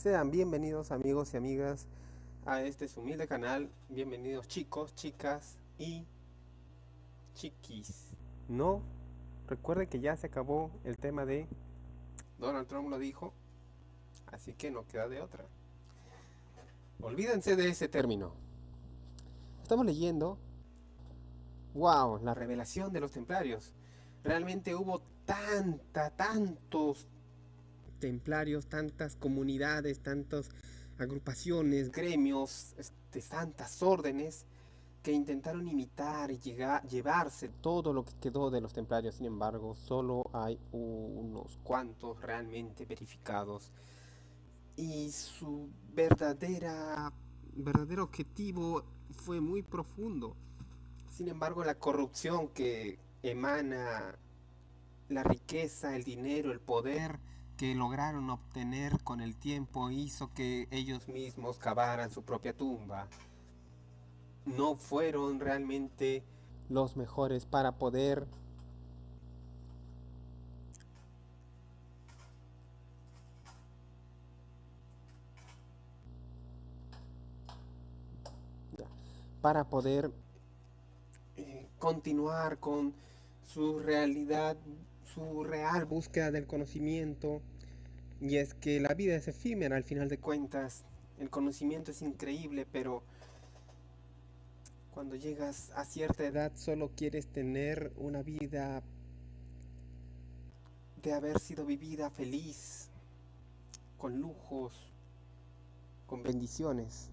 Sean bienvenidos amigos y amigas a este su humilde canal. Bienvenidos chicos, chicas y chiquis. No, recuerden que ya se acabó el tema de Donald Trump lo dijo, así que no queda de otra. Olvídense de ese término. Estamos leyendo, wow, la revelación de los templarios. Realmente hubo tantos templarios, tantas comunidades, tantas agrupaciones, gremios, tantas órdenes que intentaron imitar y llevarse todo lo que quedó de los templarios. Sin embargo, solo hay unos cuantos realmente verificados y su verdadero objetivo fue muy profundo. Sin embargo, la corrupción que emana, la riqueza, el dinero, el poder que lograron obtener con el tiempo hizo que ellos mismos cavaran su propia tumba. No fueron realmente los mejores para poder continuar con su realidad, su real búsqueda del conocimiento. Y es que la vida es efímera al final de cuentas. El conocimiento es increíble, pero cuando llegas a cierta edad solo quieres tener una vida de haber sido vivida feliz, con lujos, con bendiciones.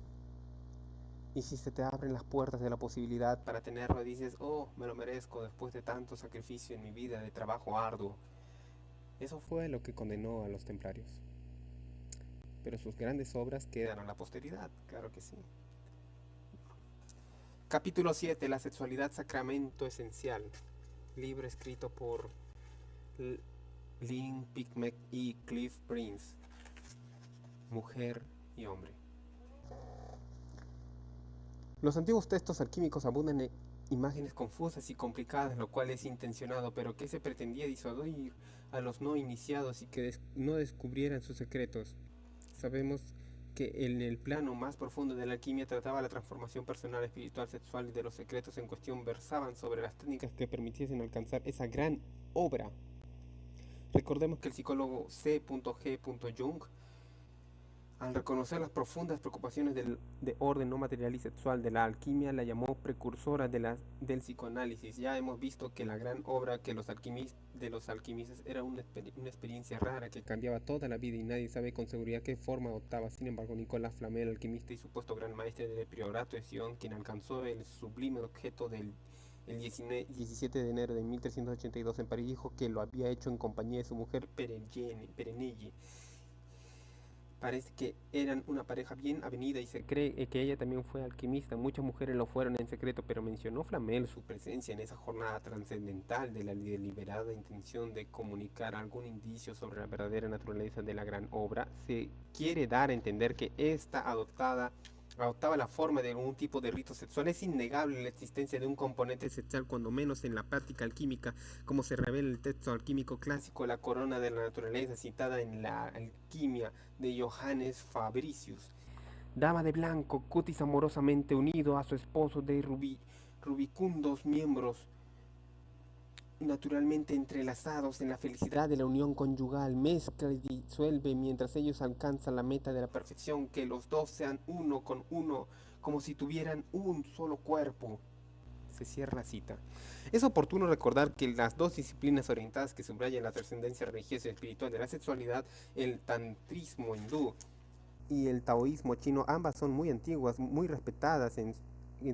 Y si se te abren las puertas de la posibilidad para tenerlo, dices, oh, me lo merezco después de tanto sacrificio en mi vida, de trabajo arduo. Eso fue lo que condenó a los templarios. Pero sus grandes obras quedan a la posteridad, claro que sí. Capítulo 7, la sexualidad sacramento esencial. Libro escrito por Lynn Pickmeck y Cliff Prince. Mujer y hombre. Los antiguos textos alquímicos abundan en imágenes confusas y complicadas, lo cual es intencionado, pero que se pretendía disuadir a los no iniciados y que no descubrieran sus secretos. Sabemos que en el plano más profundo de la alquimia trataba la transformación personal, espiritual, sexual y de los secretos en cuestión versaban sobre las técnicas que permitiesen alcanzar esa gran obra. Recordemos que el psicólogo C.G. Jung, al reconocer las profundas preocupaciones de orden no material y sexual de la alquimia, la llamó precursora del psicoanálisis. Ya hemos visto que la gran obra que de los alquimistas era una experiencia rara que cambiaba toda la vida y nadie sabe con seguridad qué forma adoptaba. Sin embargo, Nicolás Flamel, alquimista y supuesto gran maestre del priorato de Sion, quien alcanzó el sublime objeto el 17 de enero de 1382 en París, dijo que lo había hecho en compañía de su mujer Perenelle. Parece que eran una pareja bien avenida y se cree que ella también fue alquimista. Muchas mujeres lo fueron en secreto, pero mencionó Flamel su presencia en esa jornada trascendental de la deliberada intención de comunicar algún indicio sobre la verdadera naturaleza de la gran obra. Se quiere dar a entender que esta adoptaba la forma de algún tipo de rito sexual. Es innegable la existencia de un componente sexual, cuando menos en la práctica alquímica, como se revela en el texto alquímico clásico, la corona de la naturaleza, citada en la alquimia de Johannes Fabricius. Dama de blanco, cutis amorosamente unido a su esposo de rubicundos miembros, naturalmente entrelazados en la felicidad de la unión conyugal, mezcla y disuelve mientras ellos alcanzan la meta de la perfección, que los dos sean uno con uno, como si tuvieran un solo cuerpo. Se cierra la cita. Es oportuno recordar que las dos disciplinas orientadas que subrayan la trascendencia religiosa y espiritual de la sexualidad, el tantrismo hindú y el taoísmo chino, ambas son muy antiguas, muy respetadas en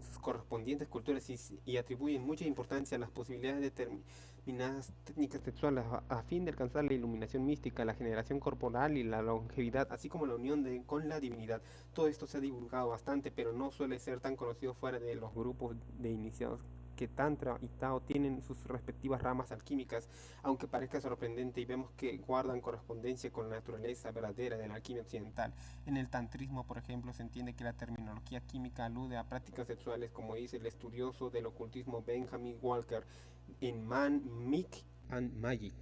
sus correspondientes culturas y atribuyen mucha importancia a las posibilidades de determinadas técnicas sexuales a fin de alcanzar la iluminación mística, la generación corporal y la longevidad, así como la unión con la divinidad. Todo esto se ha divulgado bastante, pero no suele ser tan conocido fuera de los grupos de iniciados, que Tantra y Tao tienen sus respectivas ramas alquímicas, aunque parezca sorprendente, y vemos que guardan correspondencia con la naturaleza verdadera de la alquimia occidental. En el tantrismo, por ejemplo, se entiende que la terminología química alude a prácticas sexuales, como dice el estudioso del ocultismo Benjamin Walker en Man, Myth and Magic.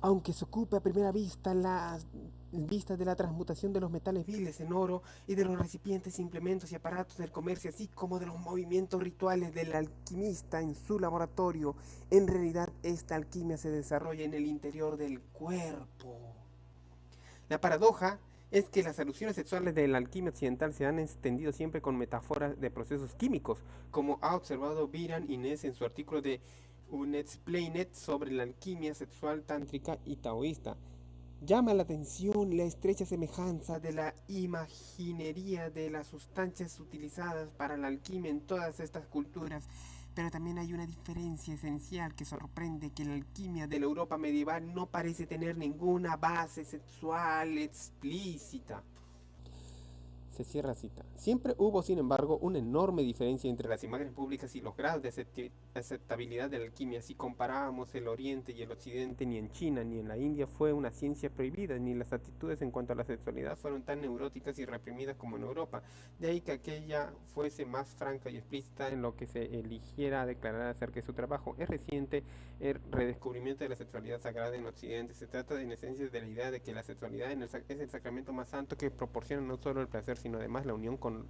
Aunque se ocupe a primera vista de la transmutación de los metales viles en oro y de los recipientes, implementos y aparatos del comercio, así como de los movimientos rituales del alquimista en su laboratorio, en realidad esta alquimia se desarrolla en el interior del cuerpo. La paradoja es que las alusiones sexuales de la alquimia occidental se han extendido siempre con metáforas de procesos químicos, como ha observado Biran Inés en su artículo de Unexplained sobre la alquimia sexual tántrica y taoísta. Llama la atención la estrecha semejanza de la imaginería de las sustancias utilizadas para la alquimia en todas estas culturas, pero también hay una diferencia esencial que sorprende: que la alquimia de la Europa medieval no parece tener ninguna base sexual explícita. Se cierra cita. Siempre hubo, sin embargo, una enorme diferencia entre las imágenes públicas y los grados de aceptabilidad de la alquimia. Si comparábamos el Oriente y el Occidente, ni en China ni en la India fue una ciencia prohibida, ni las actitudes en cuanto a la sexualidad fueron tan neuróticas y reprimidas como en Europa. De ahí que aquella fuese más franca y explícita en lo que se eligiera declarar acerca de su trabajo. Es reciente el redescubrimiento de la sexualidad sagrada en Occidente. Se trata en esencia de la idea de que la sexualidad es el sacramento más santo que proporciona no solo el placer, sino además la unión con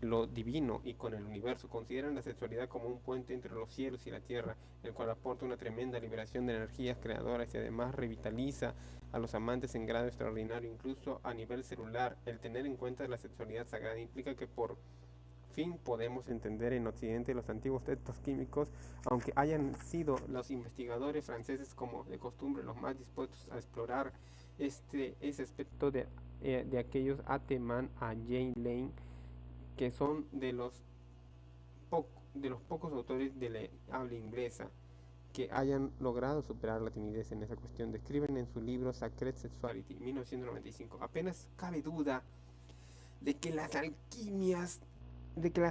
lo divino y con el universo. Consideran la sexualidad como un puente entre los cielos y la tierra, el cual aporta una tremenda liberación de energías creadoras y además revitaliza a los amantes en grado extraordinario, incluso a nivel celular. El tener en cuenta la sexualidad sagrada implica que por fin podemos entender en Occidente los antiguos textos químicos, aunque hayan sido los investigadores franceses como de costumbre los más dispuestos a explorar ese aspecto de aquellos Ateman a Jane Lane, que son de los pocos autores de la habla inglesa que hayan logrado superar la timidez en esa cuestión. Describen en su libro Sacred Sexuality, 1995. Apenas cabe duda de que las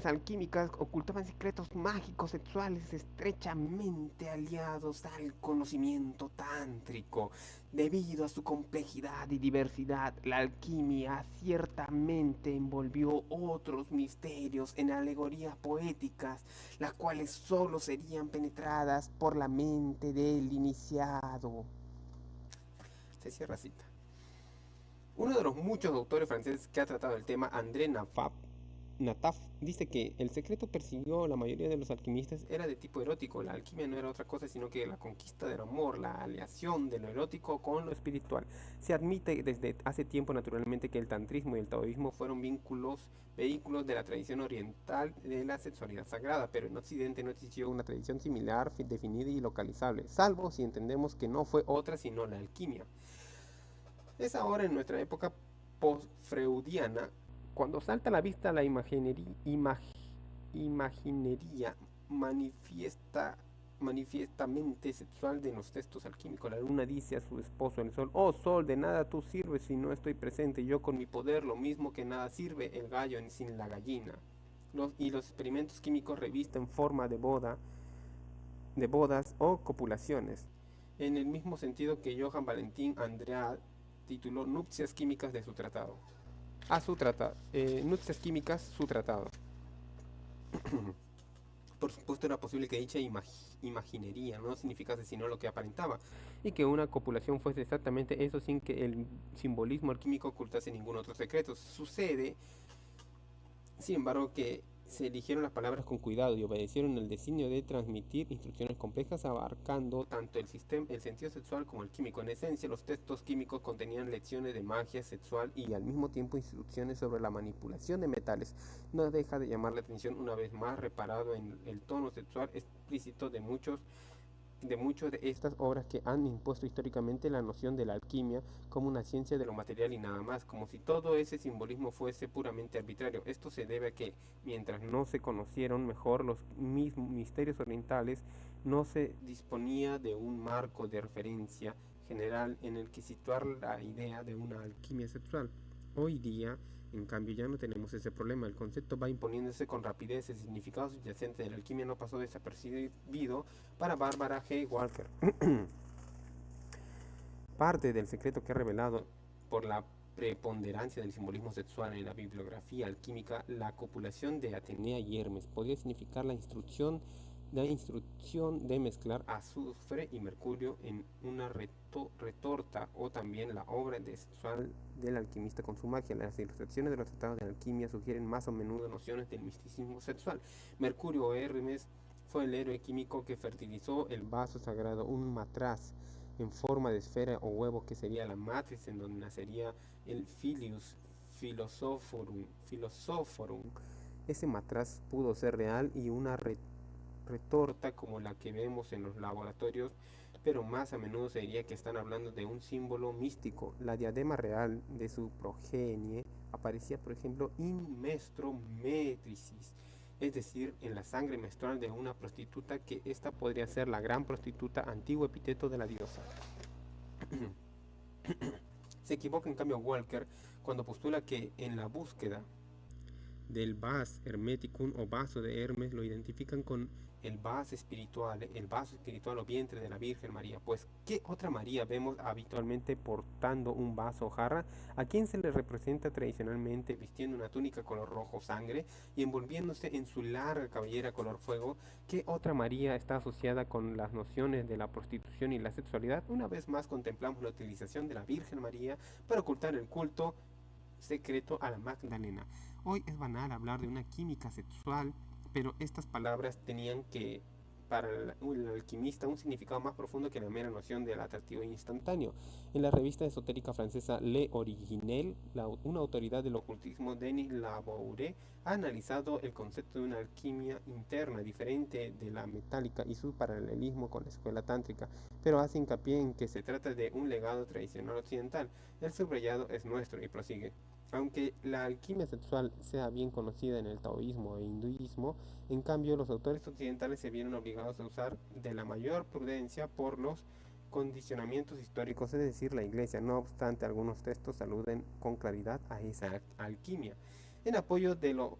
alquímicas ocultaban secretos mágicos sexuales estrechamente aliados al conocimiento tántrico. Debido a su complejidad y diversidad, la alquimia ciertamente envolvió otros misterios en alegorías poéticas, las cuales solo serían penetradas por la mente del iniciado. Se cierra cita. Uno de los muchos autores franceses que ha tratado el tema, André Nataf, dice que el secreto persiguió la mayoría de los alquimistas era de tipo erótico. La alquimia no era otra cosa sino que la conquista del amor, la aleación de lo erótico con lo espiritual. Se admite desde hace tiempo naturalmente que el tantrismo y el taoísmo fueron vehículos de la tradición oriental de la sexualidad sagrada, pero en Occidente no existió una tradición similar, definida y localizable, salvo si entendemos que no fue otra sino la alquimia. Es ahora en nuestra época post-freudiana cuando salta a la vista la imaginería manifiestamente sexual de los textos alquímicos. La luna dice a su esposo el sol: oh sol, de nada tú sirves si no estoy presente, yo con mi poder lo mismo que nada sirve el gallo sin la gallina. Y los experimentos químicos revisten forma de bodas o copulaciones, en el mismo sentido que Johann Valentin Andreae tituló Nupcias Químicas de su tratado. Nupcias Químicas, su tratado. Por supuesto era posible que dicha imaginería no significase sino lo que aparentaba, y que una copulación fuese exactamente eso sin que el simbolismo alquímico ocultase ningún otro secreto. Sucede, sin embargo, que se eligieron las palabras con cuidado y obedecieron el designio de transmitir instrucciones complejas abarcando tanto el sentido sexual como el químico. En esencia, los textos químicos contenían lecciones de magia sexual y al mismo tiempo instrucciones sobre la manipulación de metales. No deja de llamar la atención, una vez más, reparado en el tono sexual explícito de muchas de estas obras que han impuesto históricamente la noción de la alquimia como una ciencia de lo material y nada más, como si todo ese simbolismo fuese puramente arbitrario. Esto se debe a que, mientras no se conocieron mejor los misterios orientales, no se disponía de un marco de referencia general en el que situar la idea de una alquimia sexual. Hoy día, en cambio, ya no tenemos ese problema. El concepto va imponiéndose con rapidez. El significado subyacente de la alquimia no pasó desapercibido para Barbara G. Walker. Parte del secreto que ha revelado por la preponderancia del simbolismo sexual en la bibliografía alquímica, la copulación de Atenea y Hermes podría significar la instrucción la instrucción de mezclar azufre y mercurio en una retorta, o también la obra sexual del alquimista con su magia. Las ilustraciones de los tratados de alquimia sugieren más o menos nociones del misticismo sexual. Mercurio o Hermes fue el héroe químico que fertilizó el vaso sagrado, un matraz en forma de esfera o huevo que sería la matriz en donde nacería el Filius Philosophorum. Ese matraz pudo ser real y una retorta como la que vemos en los laboratorios, pero más a menudo se diría que están hablando de un símbolo místico. La diadema real de su progenie aparecía, por ejemplo, in menstro metricis, es decir, en la sangre menstrual de una prostituta, que esta podría ser la gran prostituta, antiguo epíteto de la diosa. Se equivoca en cambio Walker cuando postula que en la búsqueda del vas hermeticum o vaso de Hermes lo identifican con el vaso espiritual o vientre de la Virgen María. Pues, ¿qué otra María vemos habitualmente portando un vaso o jarra? ¿A quien se le representa tradicionalmente vistiendo una túnica color rojo sangre y envolviéndose en su larga cabellera color fuego? ¿Qué otra María está asociada con las nociones de la prostitución y la sexualidad? Una vez más contemplamos la utilización de la Virgen María para ocultar el culto secreto a la Magdalena. Hoy es banal hablar de una química sexual, pero estas palabras tenían para el alquimista, un significado más profundo que la mera noción del atractivo instantáneo. En la revista esotérica francesa Le Originel, una autoridad del ocultismo, Denis Laboure, ha analizado el concepto de una alquimia interna diferente de la metálica y su paralelismo con la escuela tántrica, pero hace hincapié en que se trata de un legado tradicional occidental. El subrayado es nuestro y prosigue. Aunque la alquimia sexual sea bien conocida en el taoísmo e hinduismo, en cambio los autores occidentales se vieron obligados a usar de la mayor prudencia por los condicionamientos históricos, es decir, la Iglesia. No obstante, algunos textos aluden con claridad a esa alquimia, en apoyo de lo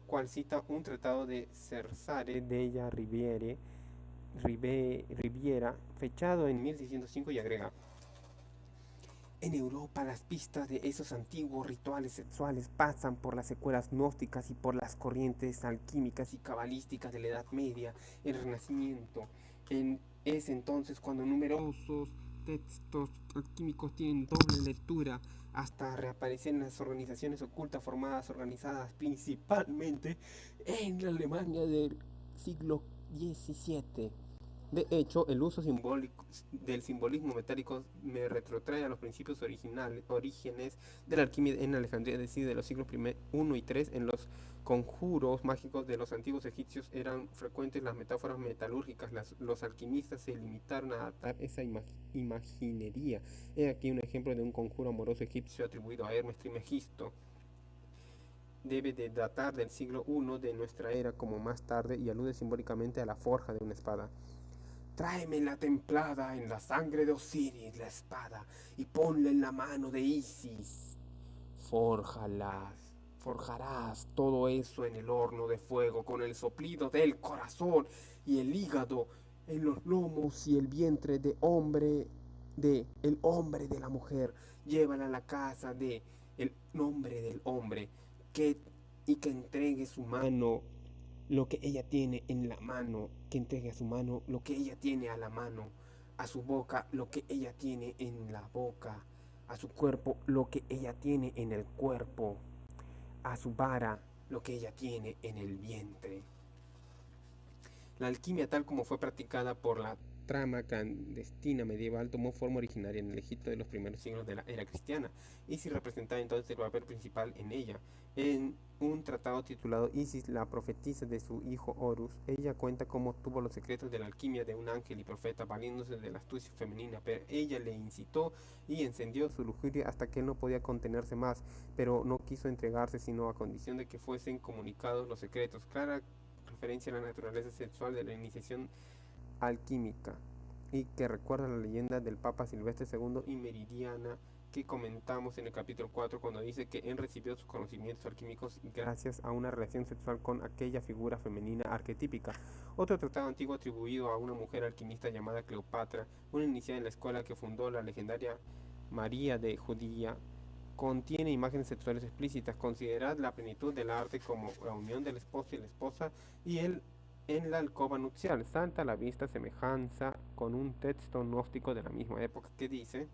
cual cita un tratado de Cesare della Riviera, fechado en 1605, y agrega: en Europa, las pistas de esos antiguos rituales sexuales pasan por las secuelas gnósticas y por las corrientes alquímicas y cabalísticas de la Edad Media, el Renacimiento. Es entonces cuando numerosos textos alquímicos tienen doble lectura, hasta reaparecer en las organizaciones ocultas organizadas principalmente en la Alemania del siglo XVII. De hecho, el uso del simbolismo metálico me retrotrae a los principios orígenes de la alquimia en Alejandría, es decir, de los siglos I y III. En los conjuros mágicos de los antiguos egipcios eran frecuentes las metáforas metalúrgicas. Los alquimistas se limitaron a adaptar esa imaginería. He aquí un ejemplo de un conjuro amoroso egipcio atribuido a Hermes Trismegisto. Debe de datar del siglo I de nuestra era como más tarde, y alude simbólicamente a la forja de una espada. Tráeme la templada en la sangre de Osiris la espada, y ponla en la mano de Isis. Forjarás todo eso en el horno de fuego con el soplido del corazón y el hígado en los lomos y el vientre el hombre de la mujer. Llévala a la casa de el nombre del hombre, y que entregue su mano lo que ella tiene en la mano, que entregue a su mano lo que ella tiene a la mano, a su boca lo que ella tiene en la boca, a su cuerpo lo que ella tiene en el cuerpo, a su vara lo que ella tiene en el vientre. La alquimia, tal como fue practicada por la trama clandestina medieval, tomó forma originaria en el Egipto de los primeros siglos de la era cristiana. Isis representaba entonces el papel principal en ella. En un tratado titulado Isis, la profetisa de su hijo Horus, ella cuenta cómo tuvo los secretos de la alquimia de un ángel y profeta valiéndose de la astucia femenina, pero ella le incitó y encendió su lujuria hasta que él no podía contenerse más, pero no quiso entregarse sino a condición de que fuesen comunicados los secretos. Clara referencia a la naturaleza sexual de la iniciación alquímica, y que recuerda la leyenda del Papa Silvestre II y Meridiana que comentamos en el capítulo 4, cuando dice que él recibió sus conocimientos alquímicos gracias a una relación sexual con aquella figura femenina arquetípica. Otro tratado antiguo atribuido a una mujer alquimista llamada Cleopatra, una iniciada en la escuela que fundó la legendaria María de Judía, contiene imágenes sexuales explícitas. Considerad la plenitud del arte como la unión del esposo y la esposa, y el En la alcoba nupcial salta a la vista semejanza con un texto gnóstico de la misma época que dice: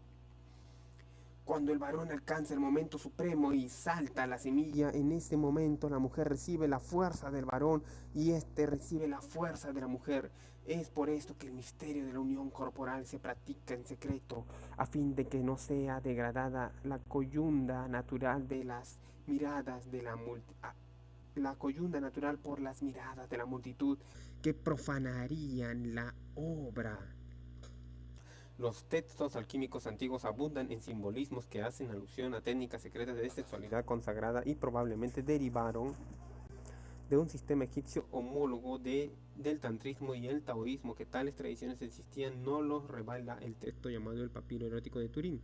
cuando el varón alcanza el momento supremo y salta la semilla, en ese momento la mujer recibe la fuerza del varón y éste recibe la fuerza de la mujer. Es por esto que el misterio de la unión corporal se practica en secreto, a fin de que no sea degradada la coyunda natural de las miradas de la coyunda natural por las miradas de la multitud que profanarían la obra. Los textos alquímicos antiguos abundan en simbolismos que hacen alusión a técnicas secretas de sexualidad consagrada y probablemente derivaron de un sistema egipcio homólogo del tantrismo y el taoísmo. Que tales tradiciones existían no los revela el texto llamado el Papiro Erótico de Turín,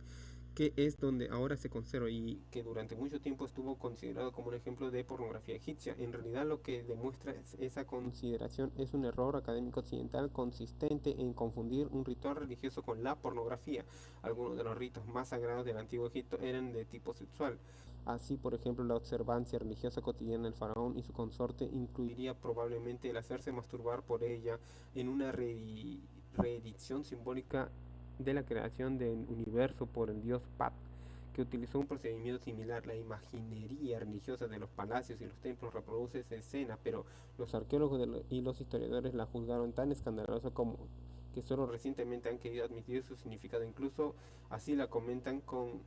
que es donde ahora se conserva y que durante mucho tiempo estuvo considerado como un ejemplo de pornografía egipcia. En realidad lo que demuestra esa consideración es un error académico occidental consistente en confundir un ritual religioso con la pornografía. Algunos de los ritos más sagrados del antiguo Egipto eran de tipo sexual. Así, por ejemplo, la observancia religiosa cotidiana del faraón y su consorte incluiría probablemente el hacerse masturbar por ella en una reedición simbólica de la creación del universo por el dios Pat, que utilizó un procedimiento similar. La imaginería religiosa de los palacios y los templos reproduce esa escena, pero los arqueólogos y los historiadores la juzgaron tan escandalosa como que solo recientemente han querido admitir su significado. Incluso así la comentan con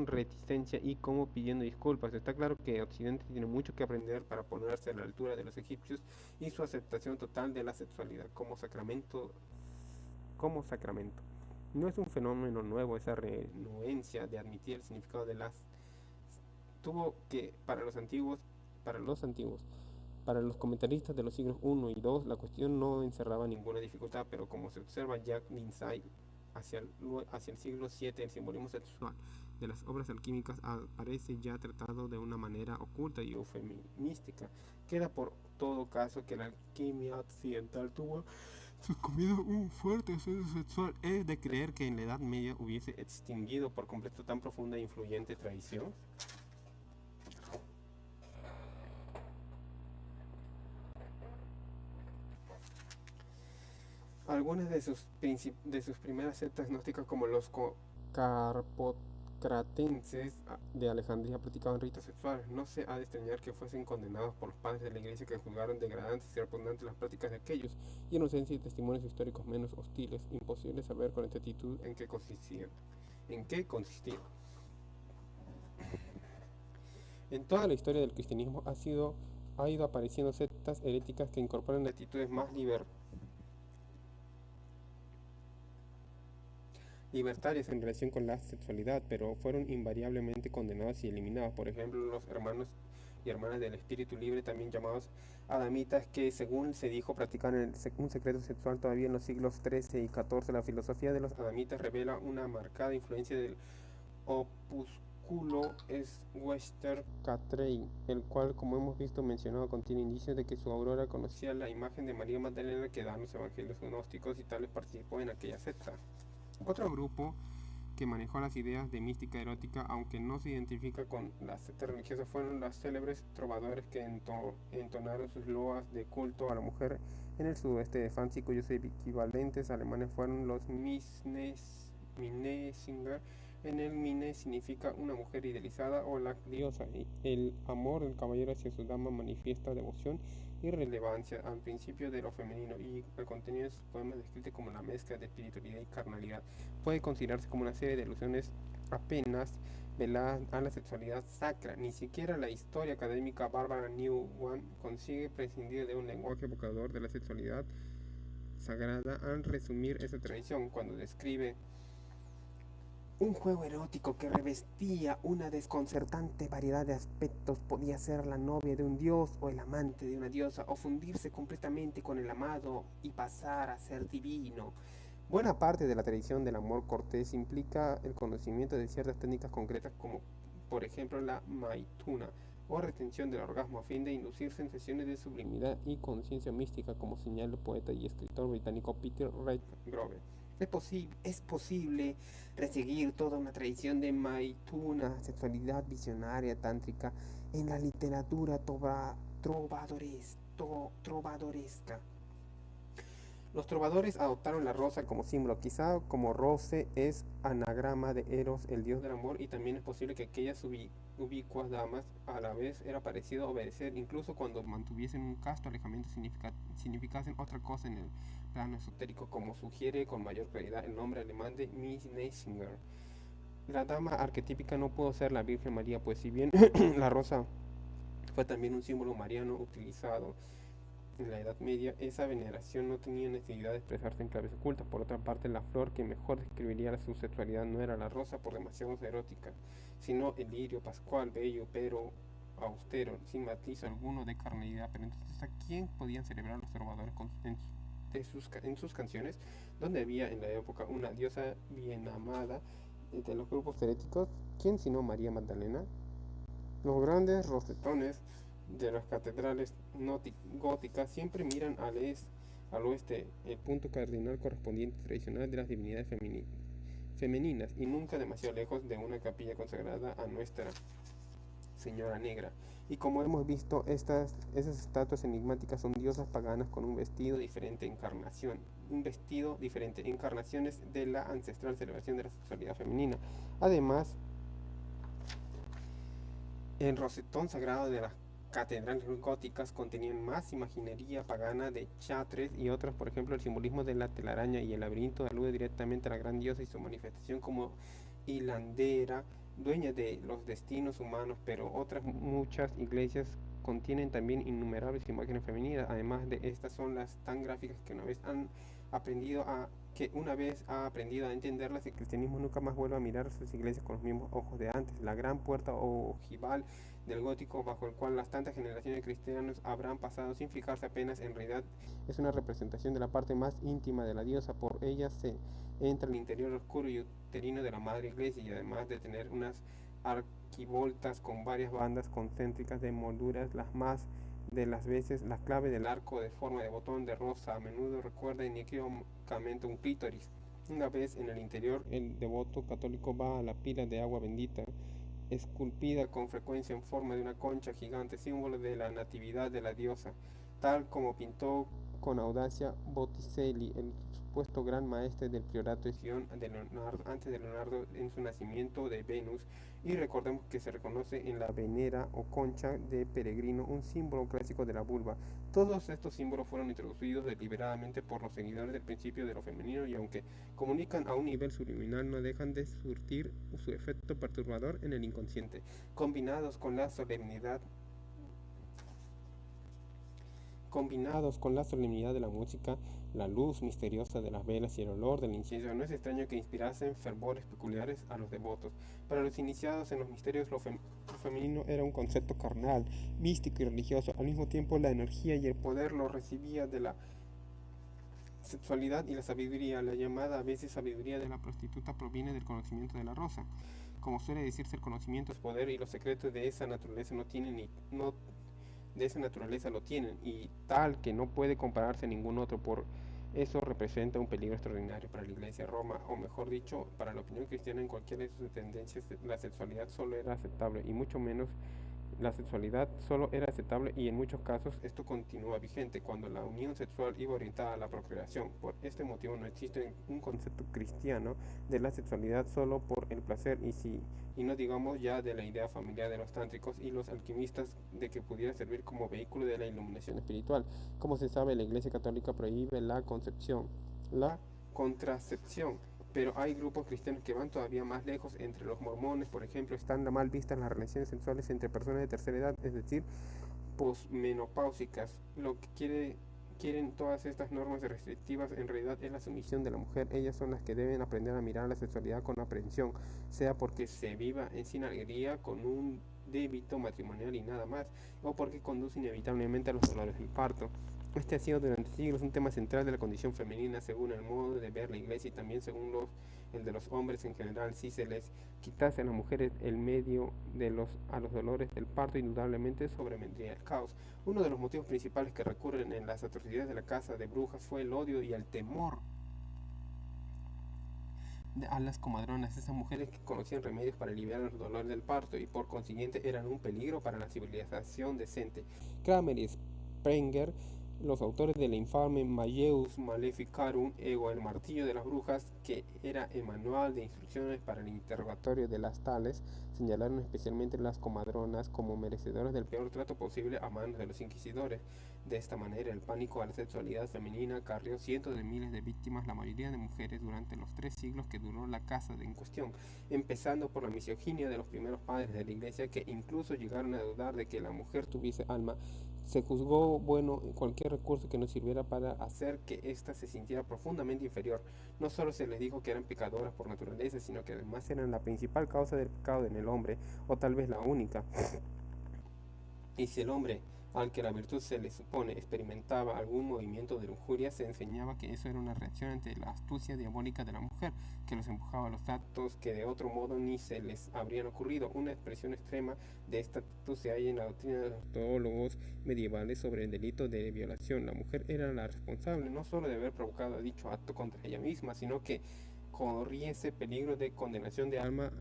reticencia y como pidiendo disculpas. Está claro que Occidente tiene mucho que aprender para ponerse a la altura de los egipcios y su aceptación total de la sexualidad como sacramento. No es un fenómeno nuevo esa renuencia de admitir el significado de las tuvo que para los comentaristas de los siglos I y II, la cuestión no encerraba ninguna dificultad, pero como se observa Jack Lindsay hacia el siglo VII, el simbolismo sexual de las obras alquímicas aparece ya tratado de una manera oculta y eufemística. Queda por todo caso que la alquimia occidental tuvo sucumbido un fuerte ascenso sexual. Es de creer que en la Edad Media hubiese extinguido por completo tan profunda e influyente tradición. Algunas de sus primeras sectas gnósticas, como los carpocratenses de Alejandría, practicaban ritos sexuales. No se ha de extrañar que fuesen condenados por los padres de la iglesia, que juzgaron degradantes y repugnantes las prácticas de aquellos, y en ausencia de testimonios históricos menos hostiles, imposible saber con exactitud en qué consistían. En toda la historia del cristianismo ha ido apareciendo sectas heréticas que incorporan actitudes más libertarias en relación con la sexualidad, pero fueron invariablemente condenados y eliminados. Por ejemplo, los hermanos y hermanas del espíritu libre, también llamados adamitas, que según se dijo practicaban un secreto sexual todavía en los siglos XIII y XIV. La filosofía de los adamitas revela una marcada influencia del opúsculo Western Carteret, el cual, como hemos visto mencionado, contiene indicios de que su aurora conocía la imagen de María Magdalena que dan los evangelios gnósticos y tales participó en aquella secta. Otro grupo que manejó las ideas de mística erótica, aunque no se identifica con las sectas religiosas, fueron los célebres trovadores que entonaron sus loas de culto a la mujer en el sudoeste de Francia, cuyos equivalentes alemanes fueron los Minnesänger. En el Minne significa una mujer idealizada o la diosa, y el amor del caballero hacia su dama manifiesta devoción y relevancia al principio de lo femenino, y el contenido de sus poemas descrito como la mezcla de espiritualidad y carnalidad puede considerarse como una serie de alusiones apenas veladas a la sexualidad sacra. Ni siquiera la historia académica Barbara Newman consigue prescindir de un lenguaje evocador de la sexualidad sagrada al resumir esa tradición, cuando describe un juego erótico que revestía una desconcertante variedad de aspectos. Podía ser la novia de un dios o el amante de una diosa, o fundirse completamente con el amado y pasar a ser divino. Buena parte de la tradición del amor cortés implica el conocimiento de ciertas técnicas concretas, como por ejemplo la maituna, o retención del orgasmo, a fin de inducir sensaciones de sublimidad y conciencia mística, como señala el poeta y escritor británico Peter Redgrove. Es posible reseguir toda una tradición de maituna, sexualidad visionaria tántrica, en la literatura trovadoresca trovadoresca. Los trovadores adoptaron la rosa como símbolo, quizá como roce es anagrama de Eros, el dios del amor, y también es posible que aquellas ubicuas damas a la vez era parecido obedecer, incluso cuando mantuviesen un casto alejamiento significasen otra cosa en el plano esotérico, como sugiere con mayor claridad el nombre alemán de Miss Neisinger. La dama arquetípica no pudo ser la Virgen María, pues si bien la rosa fue también un símbolo mariano utilizado en la Edad Media, esa veneración no tenía necesidad de expresarse en claves ocultas. Por otra parte, la flor que mejor describiría su sexualidad no era la rosa por demasiado erótica, sino el lirio pascual, bello pero austero, sin matiz alguno de carnalidad. Pero entonces, ¿a quién podían celebrar los trovadores en sus canciones? Donde había en la época una diosa bien amada de los grupos heréticos, ¿quién sino María Magdalena? Los grandes rosetones de las catedrales góticas siempre miran al oeste, el punto cardinal correspondiente tradicional de las divinidades femeninas, y nunca demasiado lejos de una capilla consagrada a Nuestra Señora Negra. Y como hemos visto, esas estatuas enigmáticas son diosas paganas con un vestido diferente encarnaciones de la ancestral celebración de la sexualidad femenina. Además, el rosetón sagrado de las catedrales góticas contenían más imaginería pagana de Chartres y otras, por ejemplo, el simbolismo de la telaraña y el laberinto alude directamente a la gran diosa y su manifestación como hilandera, dueña de los destinos humanos, pero otras muchas iglesias contienen también innumerables imágenes femeninas. Además de estas son las tan gráficas que una vez ha aprendido a entenderlas, el cristianismo nunca más vuelve a mirar sus iglesias con los mismos ojos de antes. La gran puerta ojival del gótico, bajo el cual las tantas generaciones de cristianos habrán pasado sin fijarse apenas, en realidad es una representación de la parte más íntima de la diosa. Por ella se entra al interior oscuro y uterino de la madre iglesia, y además de tener unas arquivoltas con varias bandas concéntricas de molduras, las más de las veces la clave del arco de forma de botón de rosa a menudo recuerda inequívocamente un clítoris. Una vez en el interior, el devoto católico va a la pila de agua bendita, esculpida con frecuencia en forma de una concha gigante, símbolo de la natividad de la diosa, tal como pintó con audacia Botticelli, el supuesto gran maestre del priorato de Sion antes de Leonardo en su nacimiento de Venus. Y recordemos que se reconoce en la venera o concha de peregrino, un símbolo clásico de la vulva. Todos estos símbolos fueron introducidos deliberadamente por los seguidores del principio de lo femenino, y aunque comunican a un nivel subliminal, no dejan de surtir su efecto perturbador en el inconsciente, combinados con la solemnidad de la música, la luz misteriosa de las velas y el olor del incienso. No es extraño que inspirasen fervores peculiares a los devotos. Para los iniciados en los misterios, lo femenino era un concepto carnal, místico y religioso. Al mismo tiempo, la energía y el poder lo recibía de la sexualidad y la sabiduría. La llamada a veces sabiduría de la prostituta proviene del conocimiento de la rosa. Como suele decirse, el conocimiento es poder, y los secretos de esa naturaleza lo tienen, y tal que no puede compararse a ningún otro. Por eso representa un peligro extraordinario para la Iglesia de Roma, o mejor dicho, para la opinión cristiana. En cualquiera de sus tendencias, la sexualidad solo era aceptable, y mucho menos la sexualidad solo era aceptable, y en muchos casos esto continúa vigente cuando la unión sexual iba orientada a la procreación. Por este motivo no existe un concepto cristiano de la sexualidad solo por el placer, y no digamos ya de la idea familiar de los tántricos y los alquimistas de que pudiera servir como vehículo de la iluminación espiritual. Como se sabe, la Iglesia Católica prohíbe la contracepción, pero hay grupos cristianos que van todavía más lejos. Entre los mormones, por ejemplo, están mal vistas las relaciones sexuales entre personas de tercera edad, es decir, posmenopáusicas. Lo que quieren todas estas normas restrictivas en realidad es la sumisión de la mujer. Ellas son las que deben aprender a mirar la sexualidad con aprehensión, sea porque se viva en sin alegría con un débito matrimonial y nada más, o porque conduce inevitablemente a los dolores del parto. Este ha sido durante siglos un tema central de la condición femenina, según el modo de ver la Iglesia, y también según el de los hombres en general. Si se les quitase a las mujeres el medio a los dolores del parto, indudablemente sobrevendría el caos. Uno de los motivos principales que recurren en las atrocidades de la caza de brujas fue el odio y el temor a las comadronas, esas mujeres que conocían remedios para aliviar los dolores del parto, y por consiguiente eran un peligro para la civilización decente. Kramer y Sprenger, los autores del infame Malleus Maleficarum, o el martillo de las brujas, que era el manual de instrucciones para el interrogatorio de las tales, señalaron especialmente las comadronas como merecedoras del peor trato posible a manos de los inquisidores. De esta manera, el pánico a la sexualidad femenina acarreó cientos de miles de víctimas, la mayoría de mujeres, durante los 3 siglos que duró la casa en cuestión, empezando por la misoginia de los primeros padres de la Iglesia, que incluso llegaron a dudar de que la mujer tuviese alma. Se juzgó bueno cualquier recurso que nos sirviera para hacer que ésta se sintiera profundamente inferior. No solo se les dijo que eran pecadoras por naturaleza, sino que además eran la principal causa del pecado en el hombre, o tal vez la única. Y si el hombre, al que la virtud se le supone, experimentaba algún movimiento de lujuria, se enseñaba que eso era una reacción ante la astucia diabólica de la mujer, que los empujaba a los actos que de otro modo ni se les habrían ocurrido. Una expresión extrema de esta actitud se halla en la doctrina de los teólogos medievales sobre el delito de violación. La mujer era la responsable no solo de haber provocado dicho acto contra ella misma, sino que corriese peligro de condenación de alma,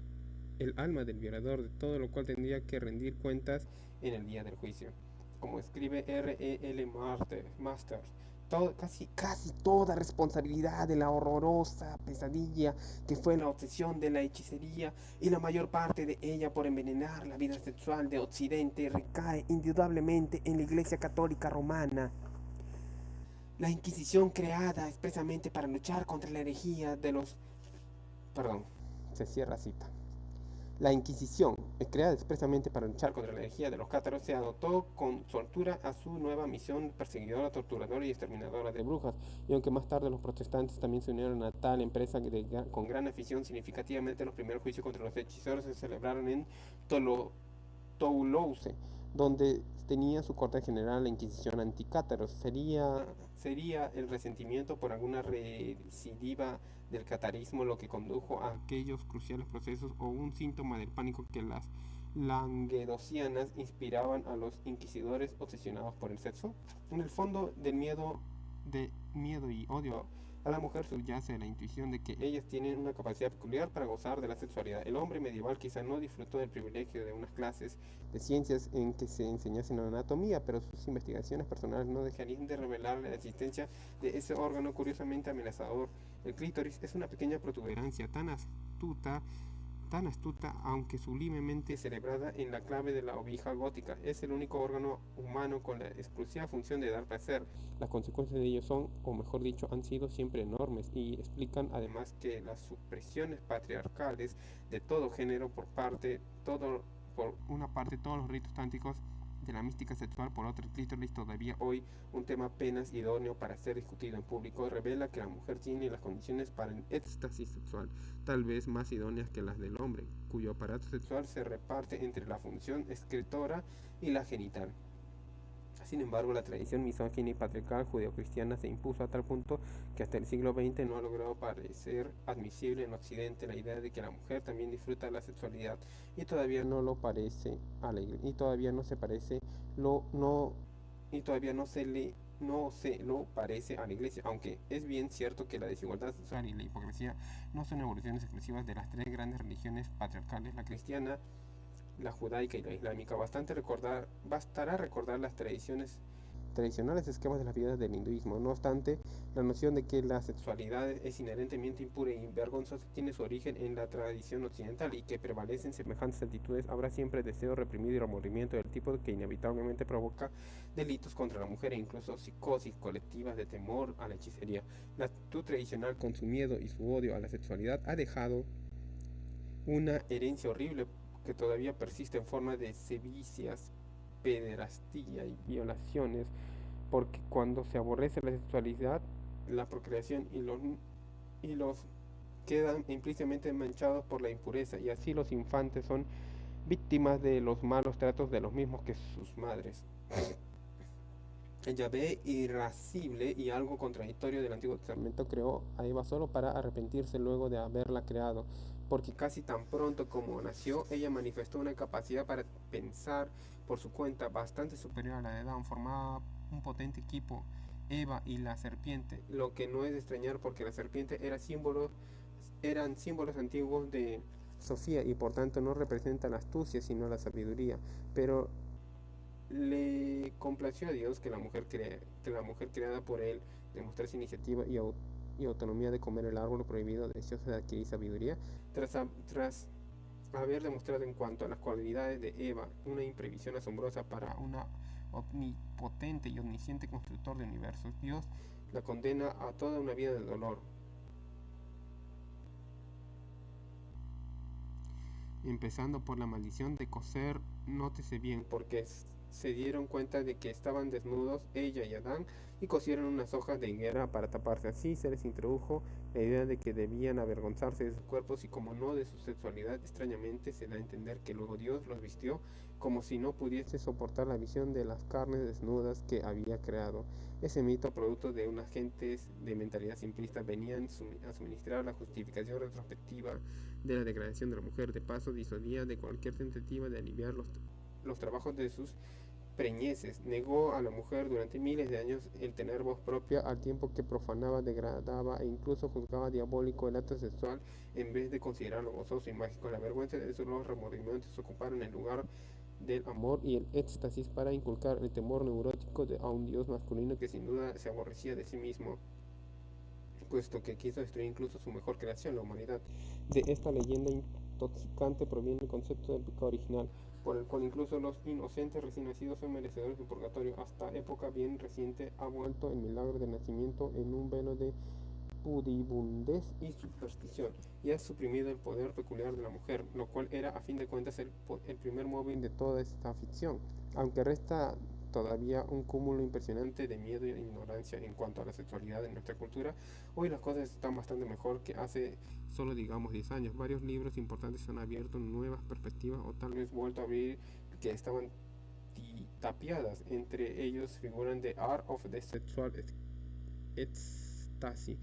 el alma del violador, de todo lo cual tendría que rendir cuentas en el día del juicio. Como escribe R.E.L. Masters, casi toda responsabilidad de la horrorosa pesadilla que fue la obsesión de la hechicería, y la mayor parte de ella por envenenar la vida sexual de Occidente, recae indudablemente en la Iglesia Católica Romana. La Inquisición, creada expresamente para luchar contra la herejía de los... Perdón, se cierra cita. La Inquisición, creada expresamente para luchar contra la herejía de los cátaros, se adoptó con soltura a su nueva misión perseguidora, torturadora y exterminadora de brujas, y aunque más tarde los protestantes también se unieron a tal empresa con gran afición, significativamente los primeros juicios contra los hechiceros se celebraron en Toulouse, donde tenía su corte general la Inquisición anticátaros. Sería el resentimiento por alguna recidiva del catarismo lo que condujo a aquellos cruciales procesos, o un síntoma del pánico que las languedocianas inspiraban a los inquisidores obsesionados por el sexo. En el fondo del miedo y odio a la mujer subyace la intuición de que ellas tienen una capacidad peculiar para gozar de la sexualidad. El hombre medieval quizá no disfrutó del privilegio de unas clases de ciencias en que se enseñasen anatomía, pero sus investigaciones personales no dejarían de revelar la existencia de ese órgano curiosamente amenazador. El clítoris es una pequeña protuberancia tan astuta, aunque sublimemente celebrada en la clave de la ovija gótica. Es el único órgano humano con la exclusiva función de dar placer. Las consecuencias de ello son, o mejor dicho, han sido siempre enormes, y explican además que las supresiones patriarcales de todo género por una parte todos los ritos tántricos de la mística sexual, por otra el clítoris, todavía hoy un tema apenas idóneo para ser discutido en público, revela que la mujer tiene las condiciones para el éxtasis sexual, tal vez más idóneas que las del hombre, cuyo aparato sexual se reparte entre la función excretora y la genital. Sin embargo, la tradición misógina y patriarcal judeocristiana se impuso a tal punto que hasta el siglo XX no ha logrado parecer admisible en Occidente la idea de que la mujer también disfruta la sexualidad, y todavía no lo parece a la iglesia, y todavía no se parece y todavía no se lo parece a la Iglesia, aunque es bien cierto que la desigualdad sexual y la hipocresía no son evoluciones exclusivas de las 3 grandes religiones patriarcales, la cristiana, la judaica y la islámica. Bastará recordar las tradicionales esquemas de las vidas del hinduismo. No obstante, la noción de que la sexualidad es inherentemente impura y vergonzosa tiene su origen en la tradición occidental, y que prevalecen semejantes actitudes, habrá siempre deseo reprimido y remordimiento del tipo que inevitablemente provoca delitos contra la mujer, e incluso psicosis colectivas de temor a la hechicería. La actitud tradicional, con su miedo y su odio a la sexualidad, ha dejado una herencia horrible que todavía persiste en forma de sevicias, pederastía y violaciones, porque cuando se aborrece la sexualidad, la procreación y los quedan implícitamente manchados por la impureza, y así los infantes son víctimas de los malos tratos de los mismos que sus madres. El Yahvé irascible y algo contradictorio del Antiguo Testamento creó a Eva solo para arrepentirse luego de haberla creado, porque casi tan pronto como nació, ella manifestó una capacidad para pensar por su cuenta bastante superior a la de Adán. Formaba un potente equipo, Eva y la serpiente, lo que no es de extrañar porque la serpiente eran símbolos antiguos de Sofía, y por tanto no representa la astucia sino la sabiduría, pero Le complació a Dios que la mujer creada por él demostrase iniciativa y autonomía de comer el árbol prohibido, deseosa de adquirir sabiduría, tras haber demostrado en cuanto a las cualidades de Eva una imprevisión asombrosa para una omnipotente y omnisciente constructor de universos. Dios la condena a toda una vida de dolor, empezando por la maldición de coser, nótese bien, porque se dieron cuenta de que estaban desnudos ella y Adán y cosieron unas hojas de higuera para taparse. Así se les introdujo la idea de que debían avergonzarse de sus cuerpos y como no de su sexualidad. Extrañamente se da a entender que luego Dios los vistió como si no pudiese soportar la visión de las carnes desnudas que había creado. Ese mito, producto de unas gentes de mentalidad simplista, venían a suministrar la justificación retrospectiva de la degradación de la mujer. De paso, disuadía de cualquier tentativa de aliviar los trabajos de sus preñeces. Negó a la mujer durante miles de años el tener voz propia, al tiempo que profanaba, degradaba e incluso juzgaba diabólico el acto sexual en vez de considerarlo gozoso y mágico. La vergüenza de esos nuevos remordimientos ocuparon el lugar del amor y el éxtasis para inculcar el temor neurótico a un dios masculino que sin duda se aborrecía de sí mismo, puesto que quiso destruir incluso su mejor creación, la humanidad. De esta leyenda intoxicante proviene el concepto del pecado original, por el cual incluso los inocentes recién nacidos son merecedores del purgatorio. Hasta época bien reciente ha vuelto el milagro del nacimiento en un velo de pudibundez y superstición, y ha suprimido el poder peculiar de la mujer, lo cual era a fin de cuentas el primer móvil de toda esta ficción, aunque resta todavía un cúmulo impresionante de miedo e ignorancia en cuanto a la sexualidad en nuestra cultura. Hoy las cosas están bastante mejor que hace solo digamos 10 años. Varios libros importantes han abierto nuevas perspectivas o tal vez vuelto a abrir que estaban tapiadas. Entre ellos figuran The Art of the Sexual Ecstasy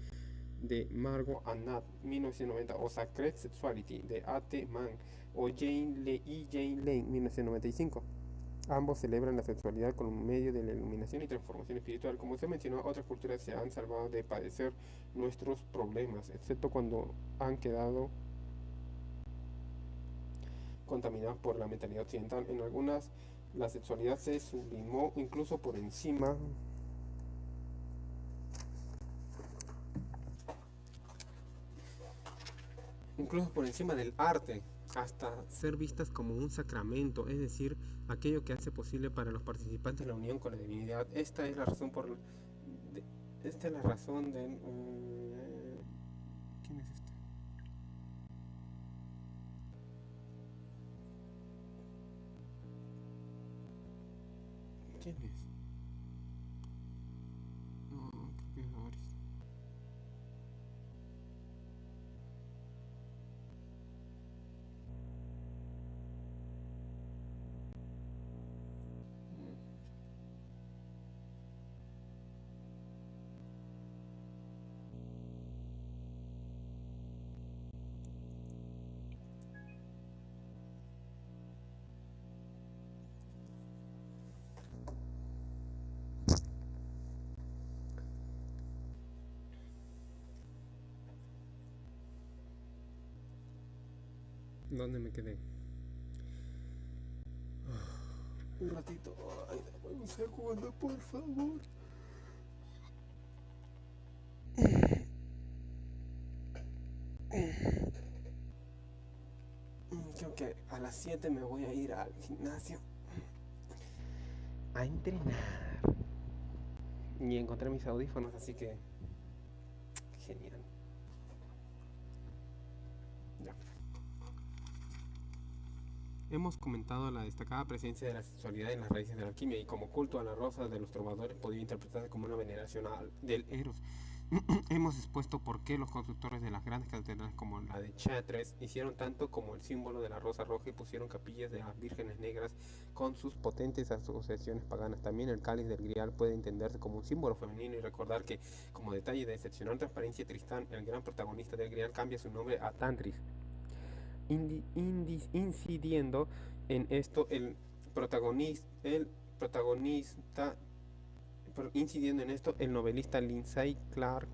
de Margot Anand, 1990, o Sacred Sexuality de A.T. Mann o Jane Lane, 1995. Ambos celebran la sexualidad como medio de la iluminación y transformación espiritual. Como se mencionó, otras culturas se han salvado de padecer nuestros problemas, excepto cuando han quedado contaminados por la mentalidad occidental. En algunas, la sexualidad se sublimó incluso por encima del arte, hasta ser vistas como un sacramento, es decir, aquello que hace posible para los participantes la unión con la divinidad. Esta es la razón esta es la razón de ¿quién es este? ¿Quién es? No, creo que es Doris. ¿Dónde me quedé? Un ratito. Ay, dame un segundo, por favor. Creo que a las 7 me voy a ir al gimnasio a entrenar. Y encontré mis audífonos, así que genial. Ya. Hemos comentado la destacada presencia de la sexualidad en las raíces de la alquimia, y como culto a la rosa de los trovadores podía interpretarse como una veneración del Eros. Hemos expuesto por qué los constructores de las grandes catedrales como la de Chartres hicieron tanto como el símbolo de la rosa roja y pusieron capillas de las vírgenes negras con sus potentes asociaciones paganas. También el cáliz del Grial puede entenderse como un símbolo femenino, y recordar que, como detalle de excepcional transparencia, Tristán, el gran protagonista del Grial, cambia su nombre a Tantris, incidiendo en esto el novelista Lindsay Clark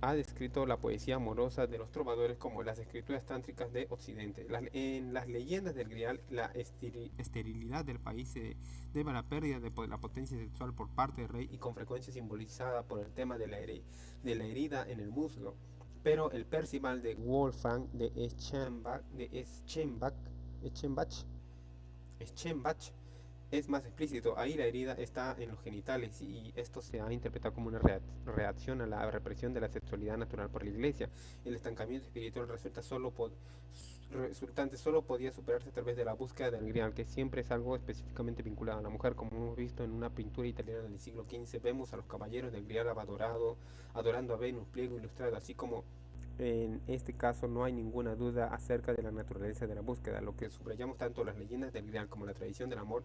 ha descrito la poesía amorosa de los trovadores como las escrituras tántricas de Occidente. En las leyendas del Grial, la esterilidad del país se debe a la pérdida de la potencia sexual por parte del rey y con frecuencia simbolizada por el tema de la herida en el muslo. Pero el Percival de Wolfgang de Eschenbach es más explícito. Ahí la herida está en los genitales y esto se ha interpretado como una reacción a la represión de la sexualidad natural por la iglesia. El estancamiento espiritual resultante solo podía superarse a través de la búsqueda del grial, que siempre es algo específicamente vinculado a la mujer. Como hemos visto en una pintura italiana del siglo XV, vemos a los caballeros del grial adorando a Venus, pliego ilustrado, así como en este caso no hay ninguna duda acerca de la naturaleza de la búsqueda. Lo que subrayamos tanto las leyendas del Grial como la tradición del amor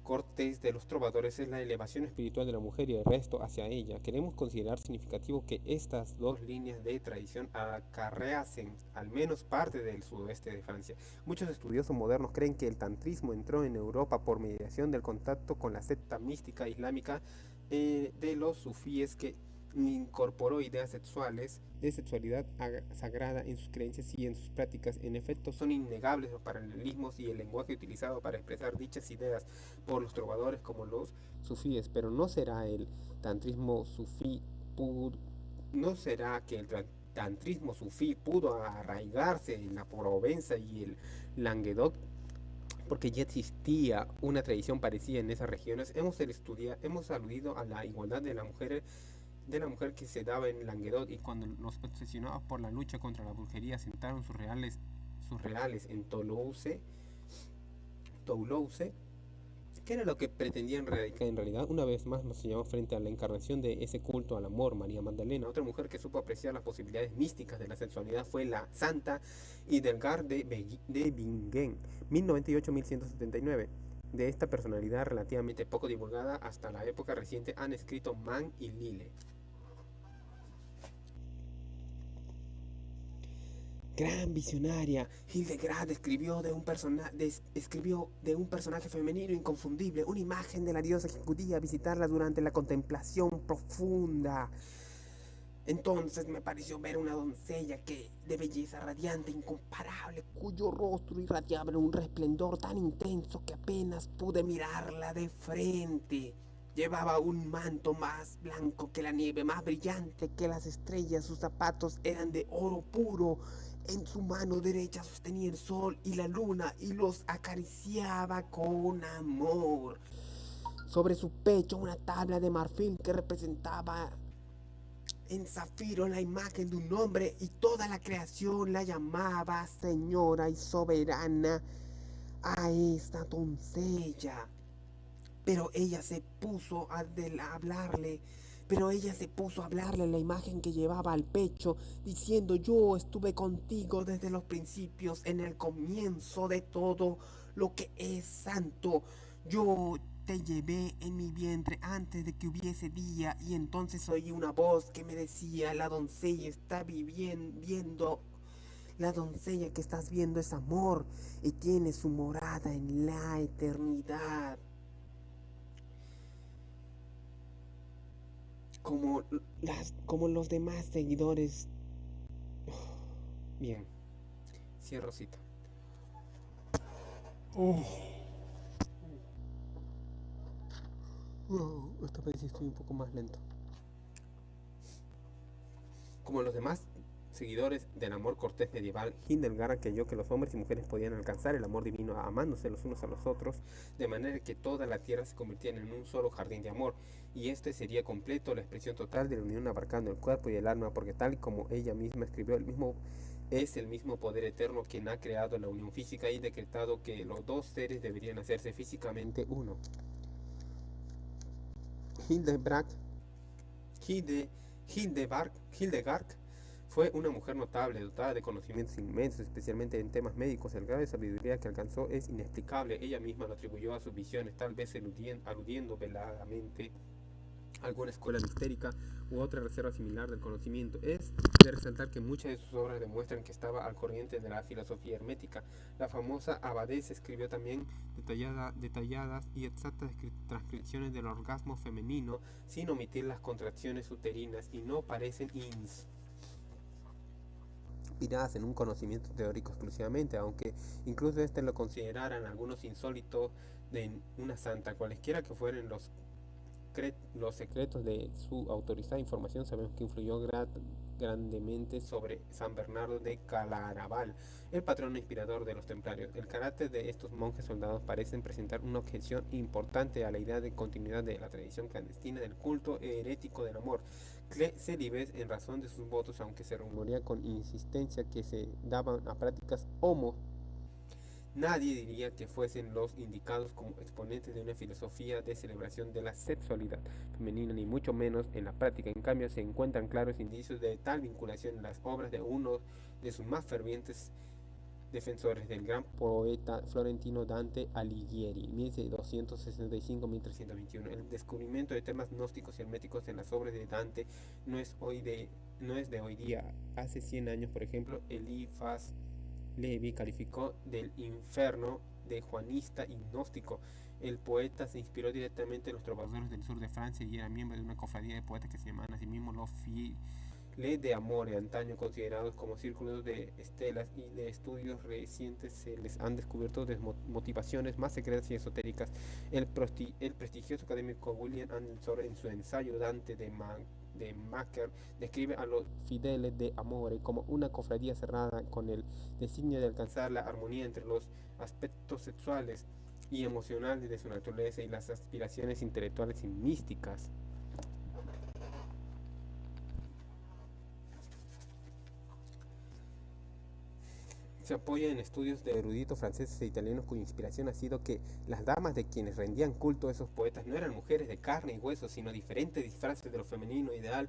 cortés de los trovadores es la elevación espiritual de la mujer y el resto hacia ella. Queremos considerar significativo que estas dos líneas de tradición acarreasen al menos parte del sudoeste de Francia. Muchos estudiosos modernos creen que el tantrismo entró en Europa por mediación del contacto con la secta mística islámica de los sufíes, que incorporó ideas sexuales de sexualidad sagrada en sus creencias y en sus prácticas. En efecto, son innegables los paralelismos y el lenguaje utilizado para expresar dichas ideas por los trovadores como los sufíes, pero no será el tantrismo sufí no será que el tantrismo sufí pudo arraigarse en la Provenza y el Languedoc, porque ya existía una tradición parecida en esas regiones. Hemos aludido a la igualdad de la mujer que se daba en Languedoc, y cuando los obsesionados por la lucha contra la brujería sentaron sus reales en Toulouse, que era lo que pretendían erradicar en realidad. Una vez más nos hallamos frente a la encarnación de ese culto al amor, María Magdalena. Otra mujer que supo apreciar las posibilidades místicas de la sexualidad fue la Santa Hildegard de Bingen, 1098-1179. De esta personalidad relativamente poco divulgada hasta la época reciente han escrito Mann y Lille. Gran visionaria, Hildegard escribió de un personaje femenino inconfundible, una imagen de la diosa que acudía a visitarla durante la contemplación profunda. Entonces me pareció ver una doncella de belleza radiante, incomparable, cuyo rostro irradiaba un resplendor tan intenso que apenas pude mirarla de frente. Llevaba un manto más blanco que la nieve, más brillante que las estrellas. Sus zapatos eran de oro puro. En su mano derecha sostenía el sol y la luna y los acariciaba con amor. Sobre su pecho una tabla de marfil que representaba en zafiro la imagen de un hombre, y toda la creación la llamaba señora y soberana a esta doncella. Pero ella se puso a hablarle, la imagen que llevaba al pecho, diciendo: yo estuve contigo desde los principios, en el comienzo de todo lo que es santo. Yo te llevé en mi vientre antes de que hubiese día. Y entonces oí una voz que me decía: la doncella que estás viendo es amor y tiene su morada en la eternidad. Como los demás seguidores. Bien, cierro cita. Esta vez sí estoy un poco más lento. Como los demás seguidores del amor cortés medieval, Hildegard creyó que los hombres y mujeres podían alcanzar el amor divino amándose los unos a los otros, de manera que toda la tierra se convirtiera en un solo jardín de amor, y este sería completo, la expresión total de la unión abarcando el cuerpo y el alma, porque tal como ella misma escribió, es el mismo poder eterno quien ha creado la unión física y decretado que los dos seres deberían hacerse físicamente uno. Hildegard fue una mujer notable, dotada de conocimientos inmensos, especialmente en temas médicos. El grado de sabiduría que alcanzó es inexplicable. Ella misma lo atribuyó a sus visiones, tal vez aludiendo veladamente a alguna escuela mistérica u otra reserva similar del conocimiento. Es de resaltar que muchas de sus obras demuestran que estaba al corriente de la filosofía hermética. La famosa abadesa escribió también de detalladas y exactas transcripciones del orgasmo femenino sin omitir las contracciones uterinas y no parecen inspiradas en un conocimiento teórico exclusivamente, aunque incluso este lo consideraran algunos insólitos de una santa. Cualesquiera que fueran los secretos de su autorizada información, sabemos que influyó grandemente sobre San Bernardo de Claraval, el patrono inspirador de los templarios. El carácter de estos monjes soldados parecen presentar una objeción importante a la idea de continuidad de la tradición clandestina del culto herético del amor célibes en razón de sus votos, aunque se rumorea con insistencia que se daban a prácticas homo. Nadie diría que fuesen los indicados como exponentes de una filosofía de celebración de la sexualidad femenina, ni mucho menos en la práctica. En cambio, se encuentran claros indicios de tal vinculación en las obras de uno de sus más fervientes defensores, del gran poeta florentino Dante Alighieri, 1265-1321. El descubrimiento de temas gnósticos y herméticos en las obras de Dante no es de hoy día. Hace 100 años, por ejemplo, Elifas Levi calificó del infierno de juanista y gnóstico. El poeta se inspiró directamente en los trovadores del sur de Francia y era miembro de una cofradía de poetas que se llamaban a sí mismos los Filles de Amore, antaño considerados como círculos de estelas, y de estudios recientes se les han descubierto motivaciones más secretas y esotéricas. El prestigioso académico William Anderson, en su ensayo Dante de Macer, describe a los Fideles de Amore como una cofradía cerrada con el designio de alcanzar la armonía entre los aspectos sexuales y emocionales de su naturaleza y las aspiraciones intelectuales y místicas. Se apoya en estudios de eruditos franceses e italianos cuya inspiración ha sido que las damas de quienes rendían culto a esos poetas no eran mujeres de carne y hueso, sino diferentes disfraces de lo femenino ideal,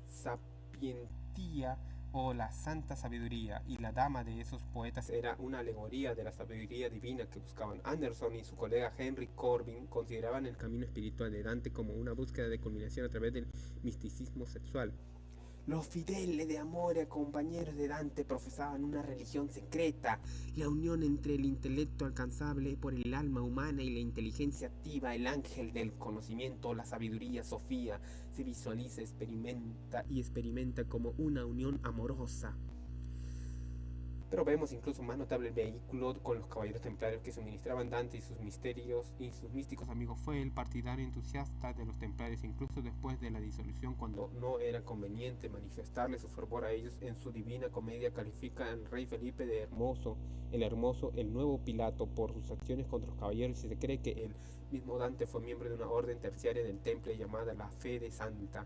sapientía o la santa sabiduría, y la dama de esos poetas era una alegoría de la sabiduría divina que buscaban. Anderson y su colega Henry Corbin consideraban el camino espiritual de Dante como una búsqueda de culminación a través del misticismo sexual. Los Fideles de Amore, compañeros de Dante, profesaban una religión secreta, la unión entre el intelecto alcanzable por el alma humana y la inteligencia activa, el ángel del conocimiento, la sabiduría, Sofía, se visualiza, experimenta como una unión amorosa. Pero vemos incluso más notable el vehículo con los caballeros templarios que suministraban Dante y sus misterios y sus místicos amigos. Fue el partidario entusiasta de los templarios, incluso después de la disolución, cuando no era conveniente manifestarle su fervor a ellos. En su Divina Comedia califica al rey Felipe de el nuevo Pilato, por sus acciones contra los caballeros, y se cree que el mismo Dante fue miembro de una orden terciaria del Temple llamada la Fede Santa.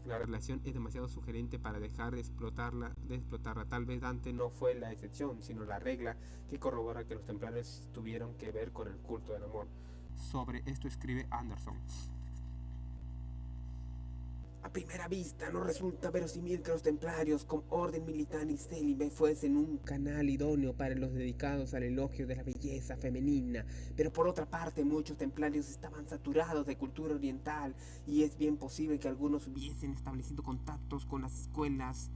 La relación es demasiado sugerente para dejar de explotarla. Tal vez Dante no fue la excepción, sino la regla, que corrobora que los templarios tuvieron que ver con el culto del amor. Sobre esto escribe Anderson: a primera vista no resulta verosímil que los templarios, con orden militar y célibe, fuesen un canal idóneo para los dedicados al elogio de la belleza femenina, pero por otra parte muchos templarios estaban saturados de cultura oriental, y es bien posible que algunos hubiesen establecido contactos con las escuelas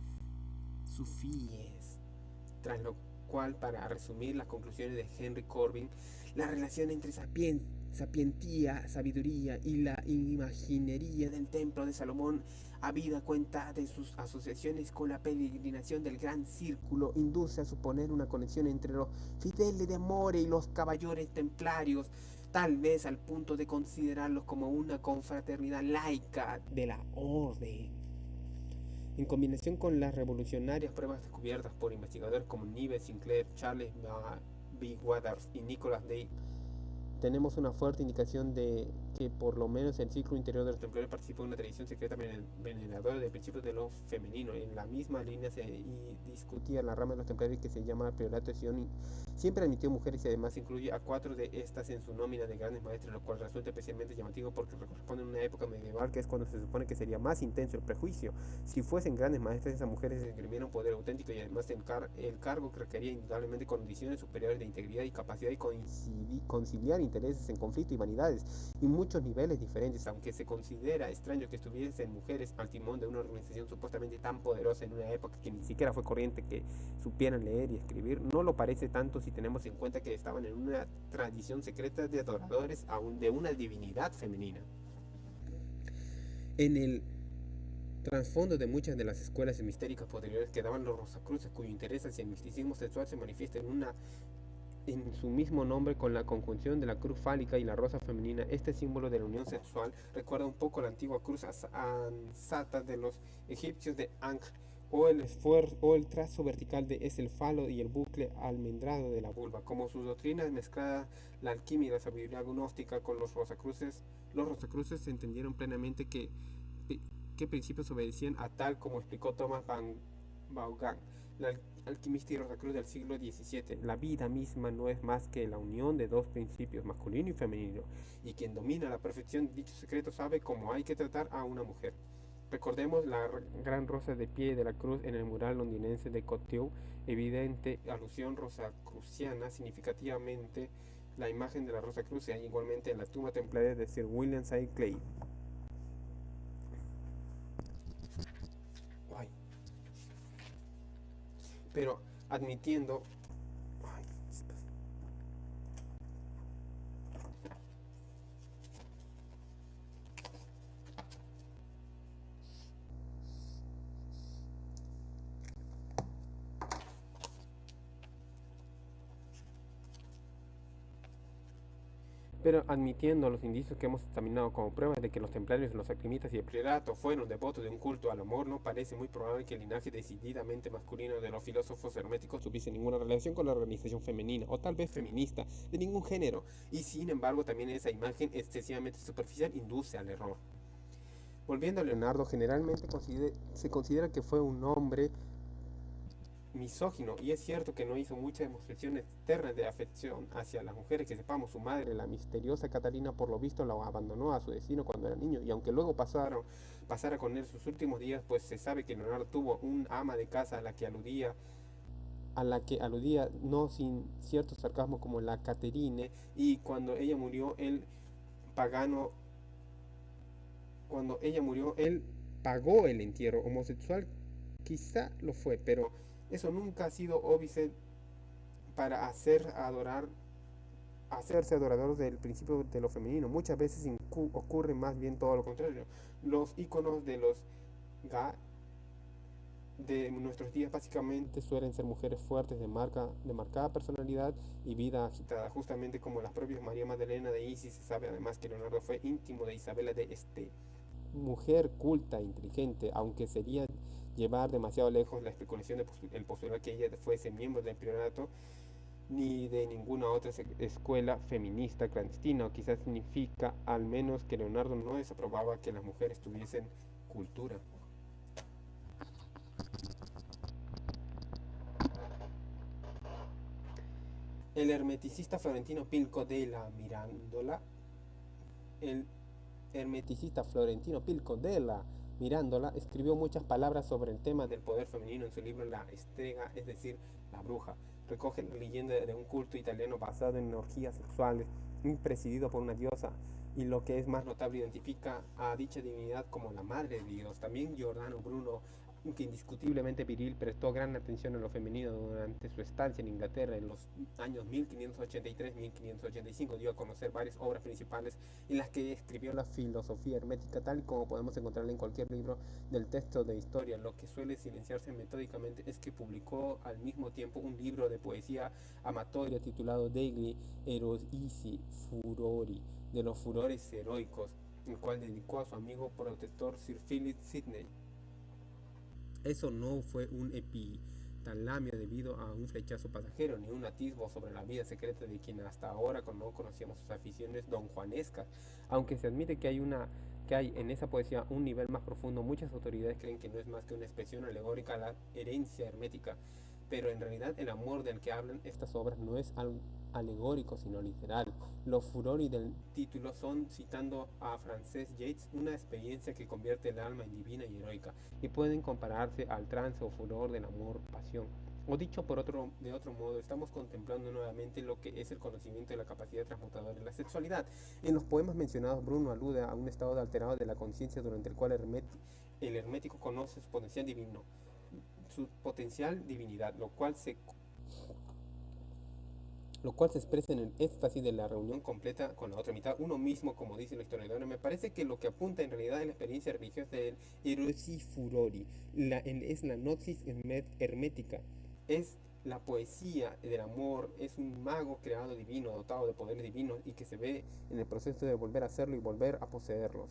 sufíes. Tras lo cual, para resumir las conclusiones de Henry Corbin, la relación entre sapientía, sabiduría y la imaginería del templo de Salomón, habida cuenta de sus asociaciones con la peregrinación del gran círculo, induce a suponer una conexión entre los Fideles de Amore y los caballeros templarios, tal vez al punto de considerarlos como una confraternidad laica de la orden. En combinación con las revolucionarias pruebas descubiertas por investigadores como Nives Sinclair, Charles B. Waters y Nicholas Day, tenemos una fuerte indicación de que por lo menos el círculo interior de los templarios participó en una tradición secreta veneradora de principios de lo femenino. En la misma línea se discutía la rama de los templarios que se llama Priorato de Sion. Siempre admitió mujeres y además incluye a 4 de estas en su nómina de grandes maestros, lo cual resulta especialmente llamativo porque corresponde a una época medieval, que es cuando se supone que sería más intenso el prejuicio. Si fuesen grandes maestras, esas mujeres esgrimieron poder auténtico, y además el cargo requería indudablemente condiciones superiores de integridad y capacidad de conciliar intereses en conflicto y vanidades, y muchos niveles diferentes. Aunque se considera extraño que estuviesen mujeres al timón de una organización supuestamente tan poderosa en una época que ni siquiera fue corriente que supieran leer y escribir, no lo parece tanto si tenemos en cuenta que estaban en una tradición secreta de adoradores aún de una divinidad femenina. En el trasfondo de muchas de las escuelas mistéricas posteriores quedaban los Rosacruces, cuyo interés hacia el misticismo sexual se manifiesta en su mismo nombre, con la conjunción de la cruz fálica y la rosa femenina. Este símbolo de la unión sexual recuerda un poco la antigua cruz ansata de los egipcios de Ankh, o el trazo vertical de es el falo y el bucle almendrado de la vulva. Como sus doctrinas mezcladas la alquimia y la sabiduría gnóstica con los Rosacruces entendieron plenamente qué principios obedecían a, tal como explicó Thomas Van Vaughan, la alquimista y Rosacruz del siglo XVII. La vida misma no es más que la unión de dos principios, masculino y femenino, y quien domina a la perfección dicho secreto sabe cómo hay que tratar a una mujer. Recordemos la gran rosa de pie de la cruz en el mural londinense de Cotteau, evidente alusión rosacruciana. Significativamente, la imagen de la Rosa Cruz se halla igualmente en la tumba templaria de Sir William St. Clair. Ay. Pero admitiendo... Ay, pero admitiendo los indicios que hemos examinado como pruebas de que los templarios, los alquimistas y el priorato fueron devotos de un culto al amor, no parece muy probable que el linaje decididamente masculino de los filósofos herméticos tuviese ninguna relación con la organización femenina, o tal vez feminista, de ningún género, y sin embargo también esa imagen excesivamente superficial induce al error. Volviendo a Leonardo, generalmente se considera que fue un hombre misógino, y es cierto que no hizo muchas demostraciones externas de afección hacia las mujeres. Que sepamos, su madre, la misteriosa Catalina, por lo visto lo abandonó a su destino cuando era niño, y aunque luego pasara con él sus últimos días, pues se sabe que Leonardo tuvo un ama de casa a la que aludía no sin cierto sarcasmo como la Caterine, y pagano cuando ella murió, él pagó el entierro. Homosexual quizá lo fue, pero eso nunca ha sido óbice para hacerse adorador del principio de lo femenino. Muchas veces ocurre más bien todo lo contrario. Los íconos de nuestros días básicamente suelen ser mujeres fuertes de marcada personalidad y vida agitada, justamente como las propias María Magdalena de Isis. Se sabe además que Leonardo fue íntimo de Isabela de Este, mujer culta e inteligente, aunque sería llevar demasiado lejos la especulación de el postular que ella fuese miembro del priorato ni de ninguna otra escuela feminista clandestina. O quizás significa al menos que Leonardo no desaprobaba que las mujeres tuviesen cultura. El hermeticista florentino Pilco della Mirandola el hermeticista florentino Pilco della Mirandola escribió muchas palabras sobre el tema del poder femenino en su libro La Estrega, es decir, la bruja. Recoge la leyenda de un culto italiano basado en orgías sexuales y presidido por una diosa, y lo que es más notable, identifica a dicha divinidad como la madre de Dios. También Giordano Bruno, que indiscutiblemente viril, prestó gran atención a lo femenino durante su estancia en Inglaterra en los años 1583-1585. Dio a conocer varias obras principales en las que escribió la filosofía hermética, tal como podemos encontrarla en cualquier libro del texto de historia. Lo que suele silenciarse metódicamente es que publicó al mismo tiempo un libro de poesía amatoria titulado Degli Eroici Furori, de los furores heroicos, el cual dedicó a su amigo protector Sir Philip Sidney. Eso no fue un epitalamio debido a un flechazo pasajero, ni un atisbo sobre la vida secreta de quien hasta ahora no conocíamos sus aficiones donjuanescas. Aunque se admite que hay en esa poesía un nivel más profundo, muchas autoridades creen que no es más que una expresión alegórica a la herencia hermética. Pero en realidad el amor del que hablan estas obras no es alegórico sino literal. Los furori del título son, citando a Frances Yates, una experiencia que convierte el alma en divina y heroica, y pueden compararse al trance o furor del amor pasión. O dicho de otro modo, estamos contemplando nuevamente lo que es el conocimiento de la capacidad transmutadora de la sexualidad. En los poemas mencionados, Bruno alude a un estado alterado de la conciencia durante el cual el hermético conoce su potencial divinidad, lo cual se expresa en el éxtasis de la reunión completa con la otra mitad, uno mismo, como dice la historiadora. Me parece que lo que apunta en realidad es la experiencia religiosa del Erosi Furori, es la gnosis hermética, es la poesía del amor, es un mago creado divino, dotado de poderes divinos y que se ve en el proceso de volver a hacerlo y volver a poseerlos.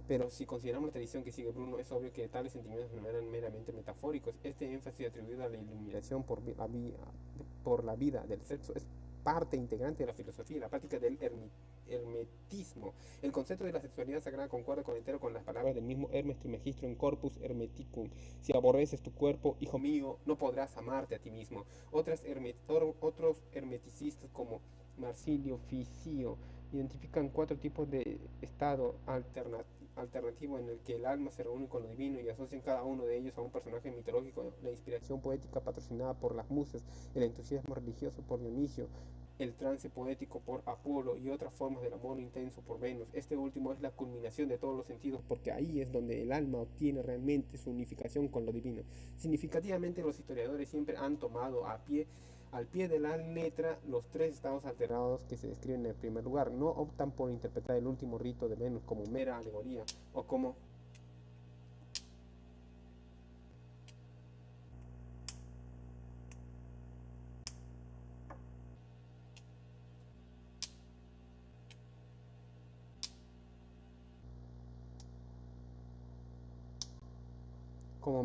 Pero si consideramos la tradición que sigue Bruno, es obvio que tales sentimientos no eran meramente metafóricos. Este énfasis atribuido a la iluminación por la vida del sexo es parte integrante de la filosofía y la práctica del hermetismo. El concepto de la sexualidad sagrada concuerda con entero con las palabras del mismo Hermes Trismegisto en Corpus Hermeticum. Si aborreces tu cuerpo, hijo mío, no podrás amarte a ti mismo. Otros hermeticistas como Marsilio Ficio identifican cuatro tipos de estado alternativo en el que el alma se reúne con lo divino y asocian cada uno de ellos a un personaje mitológico. La inspiración poética patrocinada por las musas, el entusiasmo religioso por Dionisio, el trance poético por Apolo y otras formas del amor intenso por Venus. Este último es la culminación de todos los sentidos, porque ahí es donde el alma obtiene realmente su unificación con lo divino. Significativamente, los historiadores siempre han tomado al pie de la letra los tres estados alterados que se describen en el primer lugar. No optan por interpretar el último rito de Venus como mera alegoría o como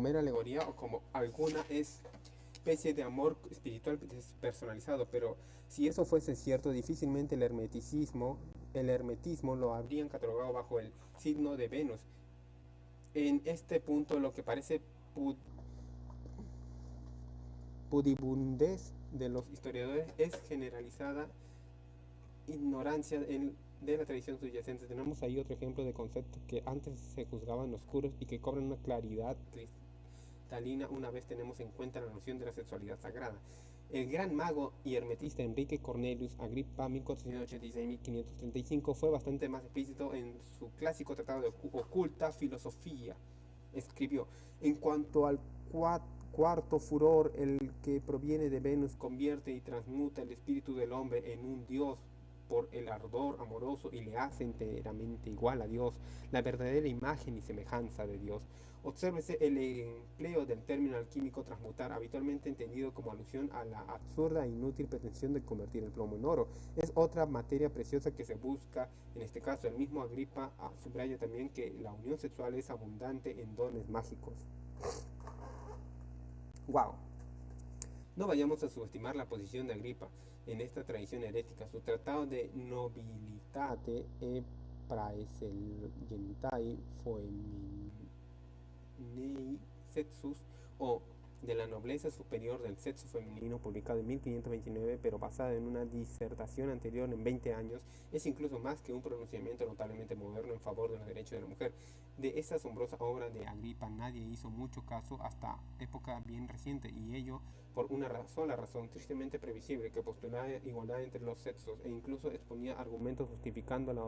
mera alegoría o como alguna especie de amor espiritual despersonalizado. Pero si eso fuese cierto, difícilmente el hermetismo lo habrían catalogado bajo el signo de Venus. En este punto, lo que parece pudibundez de los historiadores es generalizada ignorancia de la tradición subyacente. Tenemos ahí otro ejemplo de conceptos que antes se juzgaban oscuros y que cobran una claridad cristalina una vez tenemos en cuenta la noción de la sexualidad sagrada. El gran mago y hermetista Enrique Cornelius Agrippa 1486-1535 fue bastante más explícito en su clásico tratado de oculta filosofía. Escribió: en cuanto al cuarto furor, el que proviene de Venus convierte y transmuta el espíritu del hombre en un dios por el ardor amoroso y le hace enteramente igual a Dios, la verdadera imagen y semejanza de Dios. Obsérvese el empleo del término alquímico transmutar, habitualmente entendido como alusión a la absurda e inútil pretensión de convertir el plomo en oro. Es otra materia preciosa que se busca, en este caso el mismo Agripa subraya también que la unión sexual es abundante en dones mágicos. ¡Wow! No vayamos a subestimar la posición de Agripa en esta tradición herética. Su tratado de Nobilitate e Praeselientae Foeminei Sexus, o de la nobleza superior del sexo femenino, publicado en 1529, pero basada en una disertación anterior en 20 años, es incluso más que un pronunciamiento notablemente moderno en favor de los derechos de la mujer. De esta asombrosa obra de Agripa nadie hizo mucho caso hasta época bien reciente, y ello por una sola razón, tristemente previsible, que postulaba igualdad entre los sexos e incluso exponía argumentos justificando la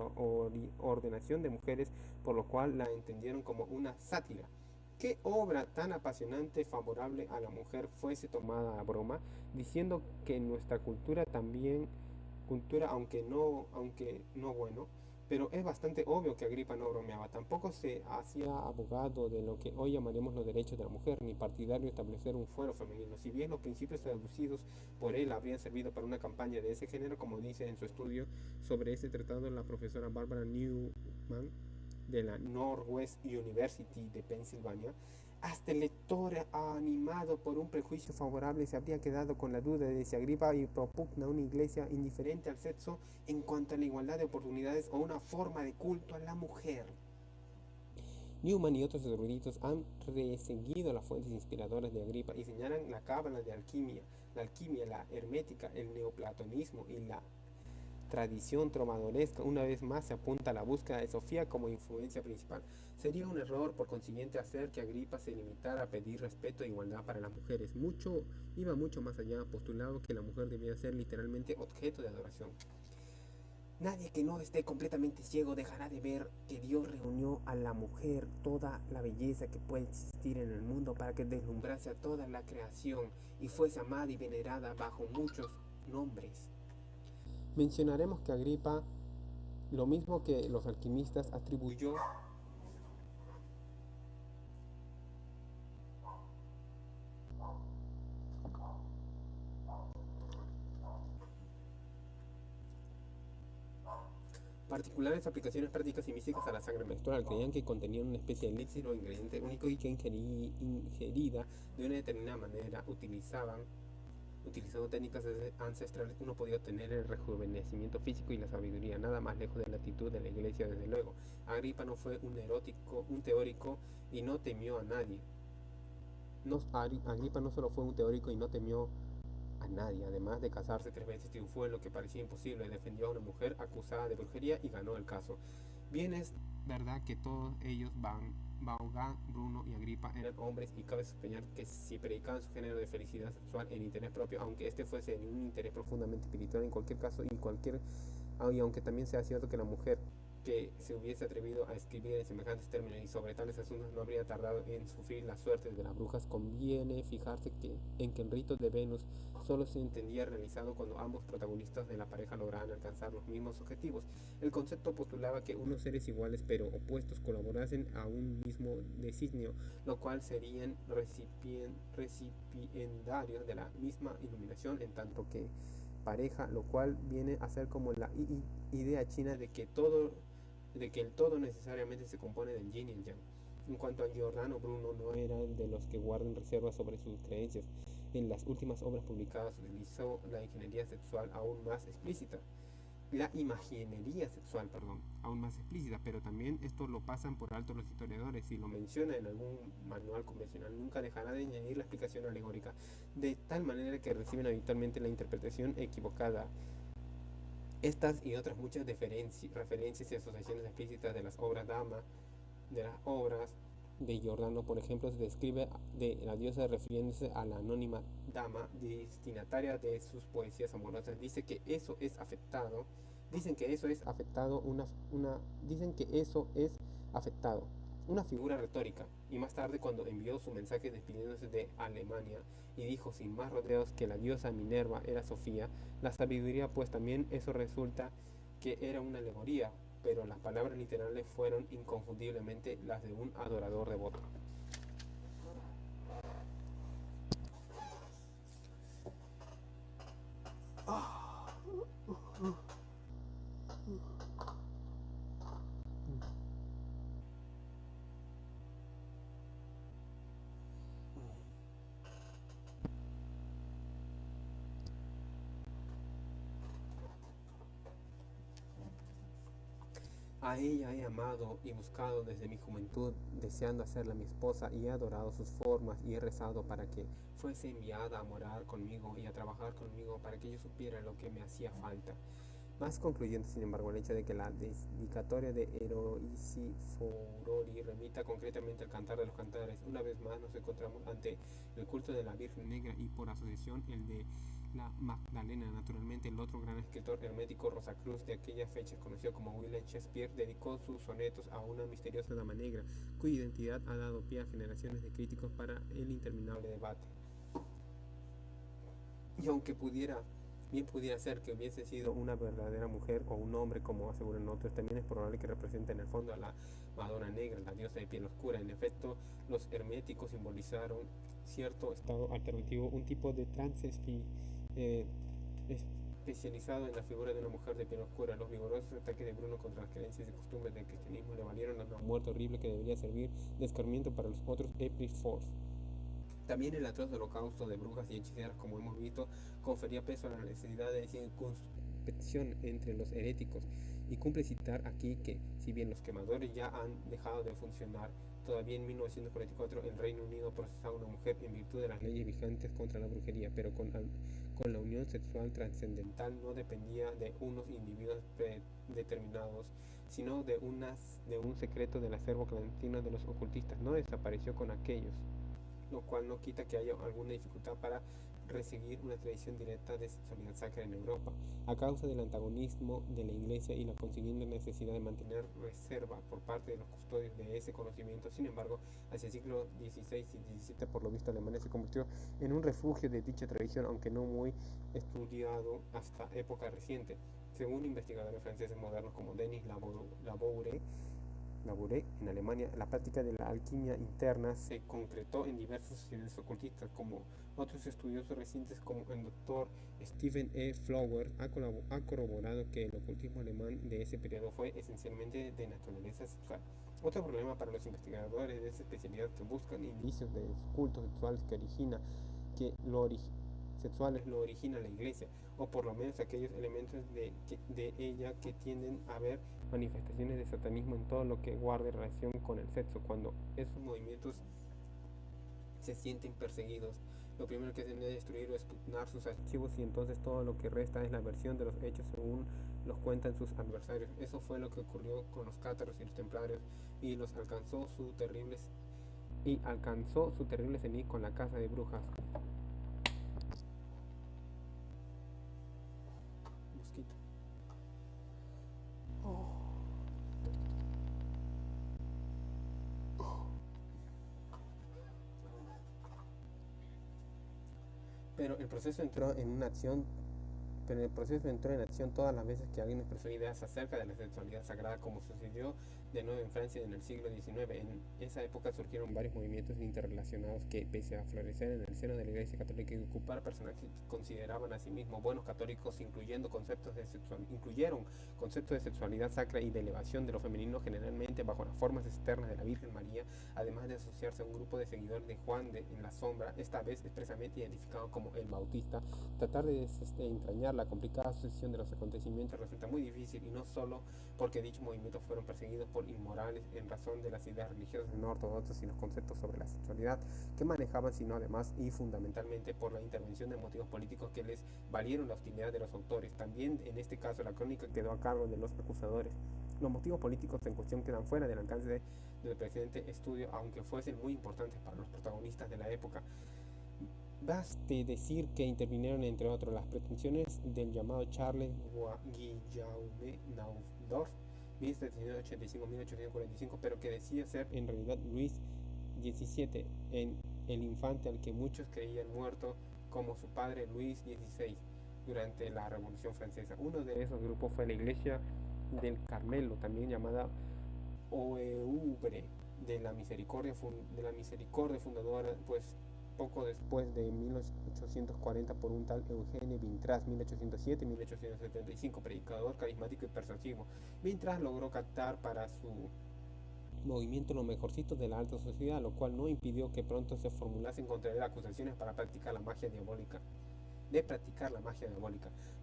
ordenación de mujeres, por lo cual la entendieron como una sátira. ¿Qué obra tan apasionante favorable a la mujer fuese tomada a broma, diciendo que nuestra cultura también, aunque no bueno, pero es bastante obvio que Agripa no bromeaba, tampoco se hacía abogado de lo que hoy llamaremos los derechos de la mujer, ni partidario de establecer un fuero femenino, si bien los principios traducidos por él habrían servido para una campaña de ese género, como dice en su estudio sobre este tratado la profesora Barbara Newman, de la Northwest University de Pensilvania. Hasta el lector, animado por un prejuicio favorable, se habría quedado con la duda de si Agripa propugna una iglesia indiferente al sexo en cuanto a la igualdad de oportunidades o una forma de culto a la mujer. Newman y otros eruditos han reseguido las fuentes inspiradoras de Agripa y señalan la cábala de alquimia, la hermética, el neoplatonismo y la tradición trovadoresca una vez más se apunta a la búsqueda de Sofía como influencia principal. Sería un error, por consiguiente, hacer que Agripa se limitara a pedir respeto e igualdad para las mujeres. Iba mucho más allá, postulaba que la mujer debía ser literalmente objeto de adoración. Nadie que no esté completamente ciego dejará de ver que Dios reunió a la mujer toda la belleza que puede existir en el mundo para que deslumbrase a toda la creación y fuese amada y venerada bajo muchos nombres. Mencionaremos que Agripa, lo mismo que los alquimistas, atribuyó particulares aplicaciones prácticas y místicas a la sangre menstrual. Creían que contenían una especie de elixir o ingrediente único y que ingerida de una determinada manera utilizando técnicas ancestrales, uno podía obtener el rejuvenecimiento físico y la sabiduría, nada más lejos de la actitud de la iglesia, desde luego. Agripa no fue un teórico y no temió a nadie. Agripa no solo fue un teórico y no temió a nadie, además de casarse 3 veces, triunfó en lo que parecía imposible, defendió a una mujer acusada de brujería y ganó el caso. Bien es verdad que todos ellos, Vaughan, Bruno y Agripa, eran hombres y cabe sospechar que si predicaban su género de felicidad sexual en interés propio, aunque este fuese en un interés profundamente espiritual en cualquier caso y aunque también sea cierto que la mujer que se hubiese atrevido a escribir en semejantes términos y sobre tales asuntos no habría tardado en sufrir las suertes de las brujas. Conviene fijarse en que el rito de Venus solo se entendía realizado cuando ambos protagonistas de la pareja lograban alcanzar los mismos objetivos. El concepto postulaba que unos seres iguales pero opuestos colaborasen a un mismo designio, lo cual serían recipiendarios de la misma iluminación en tanto que pareja, lo cual viene a ser como la idea china de que el todo necesariamente se compone del yin y el yang. En cuanto a Giordano Bruno, no era de los que guardan reservas sobre sus creencias. En las últimas obras publicadas utilizó la imaginería sexual aún más explícita, pero también esto lo pasan por alto los historiadores. Si lo menciona en algún manual convencional, nunca dejará de añadir la explicación alegórica, de tal manera que reciben habitualmente la interpretación equivocada. Estas y otras muchas referencias y asociaciones explícitas de las obras de Giordano, por ejemplo, se describe de la diosa refiriéndose a la anónima dama destinataria de sus poesías amorosas. Dicen que eso es afectado, una figura retórica. Y más tarde, cuando envió su mensaje despidiéndose de Alemania y dijo sin más rodeos que la diosa Minerva era Sofía, la sabiduría, pues también eso resulta que era una alegoría, pero las palabras literales fueron inconfundiblemente las de un adorador devoto. A ella he amado y buscado desde mi juventud, deseando hacerla mi esposa, y he adorado sus formas y he rezado para que fuese enviada a morar conmigo y a trabajar conmigo para que yo supiera lo que me hacía falta. Más concluyente, sin embargo, el hecho de que la dedicatoria de Eroisi Furori remita concretamente al Cantar de los Cantares. Una vez más nos encontramos ante el culto de la Virgen Negra y por asociación el de la Magdalena. Naturalmente, el otro gran escritor hermético, Rosacruz, de aquellas fechas conocido como William Shakespeare, dedicó sus sonetos a una misteriosa dama negra, cuya identidad ha dado pie a generaciones de críticos para el interminable debate. Y aunque bien pudiera ser que hubiese sido una verdadera mujer o un hombre, como aseguran otros, también es probable que represente en el fondo a la Madonna Negra, la diosa de piel oscura. En efecto, los herméticos simbolizaron cierto estado alternativo, un tipo de trance especializado en la figura de una mujer de piel oscura. Los vigorosos ataques de Bruno contra las creencias y costumbres del cristianismo le valieron una muerte horrible que debería servir de escarmiento para los otros April Fools. También el atroz holocausto de brujas y hechiceras, como hemos visto, confería peso a la necesidad de circunspección entre los heréticos. Y cumple citar aquí que, si bien los quemadores ya han dejado de funcionar, Todavía en 1944 el Reino Unido procesaba a una mujer en virtud de las leyes vigentes contra la brujería, pero con la unión sexual trascendental no dependía de unos individuos predeterminados, sino de un secreto del acervo clandestino de los ocultistas. No desapareció con aquellos, lo cual no quita que haya alguna dificultad para reseguir una tradición directa de sexualidad sacra en Europa, a causa del antagonismo de la Iglesia y la consiguiente necesidad de mantener reserva por parte de los custodios de ese conocimiento. Sin embargo, hacia el siglo XVI y XVII, por lo visto, Alemania se convirtió en un refugio de dicha tradición, aunque no muy estudiado hasta época reciente. Según investigadores franceses modernos como Denis Labouré, en Alemania, la práctica de la alquimia interna se concretó en diversas sociedades ocultistas, como otros estudiosos recientes como el doctor Stephen E. Flower ha corroborado que el ocultismo alemán de ese periodo fue esencialmente de naturaleza sexual. Otro problema para los investigadores de esta especialidad que buscan indicios de cultos sexuales que sexuales lo origina la Iglesia, o por lo menos aquellos elementos de ella que tienden a ver manifestaciones de satanismo en todo lo que guarde relación con el sexo. Cuando esos movimientos se sienten perseguidos, lo primero que se debe destruir o expugnar sus archivos, y entonces todo lo que resta es la versión de los hechos según los cuentan sus adversarios. Eso fue lo que ocurrió con los cátaros y los templarios, y alcanzó su terrible cenit con la caza de brujas. Mosquito. Pero el proceso entró en acción todas las veces que alguien expresó ideas acerca de la sexualidad sagrada, como sucedió de nuevo en Francia en el siglo XIX. En esa época surgieron varios movimientos interrelacionados que, pese a florecer en el seno de la Iglesia Católica y ocupar personajes que consideraban a sí mismos buenos católicos, incluyeron conceptos de sexualidad sacra y de elevación de lo femenino, generalmente bajo las formas externas de la Virgen María, además de asociarse a un grupo de seguidores de Juan en la Sombra, esta vez expresamente identificado como el Bautista. Tratar de entrañar la complicada sucesión de los acontecimientos resulta muy difícil, y no solo porque dichos movimientos fueron perseguidos por inmorales en razón de las ideas religiosas no ortodoxas y los conceptos sobre la sexualidad que manejaban, sino además y fundamentalmente por la intervención de motivos políticos que les valieron la hostilidad de los autores. También en este caso la crónica quedó a cargo de los acusadores. Los motivos políticos en cuestión quedan fuera del alcance del presente estudio, aunque fuesen muy importantes para los protagonistas de la época. Baste decir que intervinieron, entre otros, las pretensiones del llamado Charles Guillaume Naundorf, 1785-1845, pero que decía ser en realidad Luis XVII, el infante al que muchos creían muerto, como su padre Luis XVI, durante la Revolución Francesa. Uno de esos grupos fue la Iglesia del Carmelo, también llamada Oeuvre de la Misericordia fundadora, pues poco después de 1840 por un tal Eugene Vintras, 1807-1875, predicador carismático y persuasivo. Vintras logró captar para su movimiento lo mejorcito de la alta sociedad, lo cual no impidió que pronto se formulasen contra él acusaciones para practicar la magia diabólica.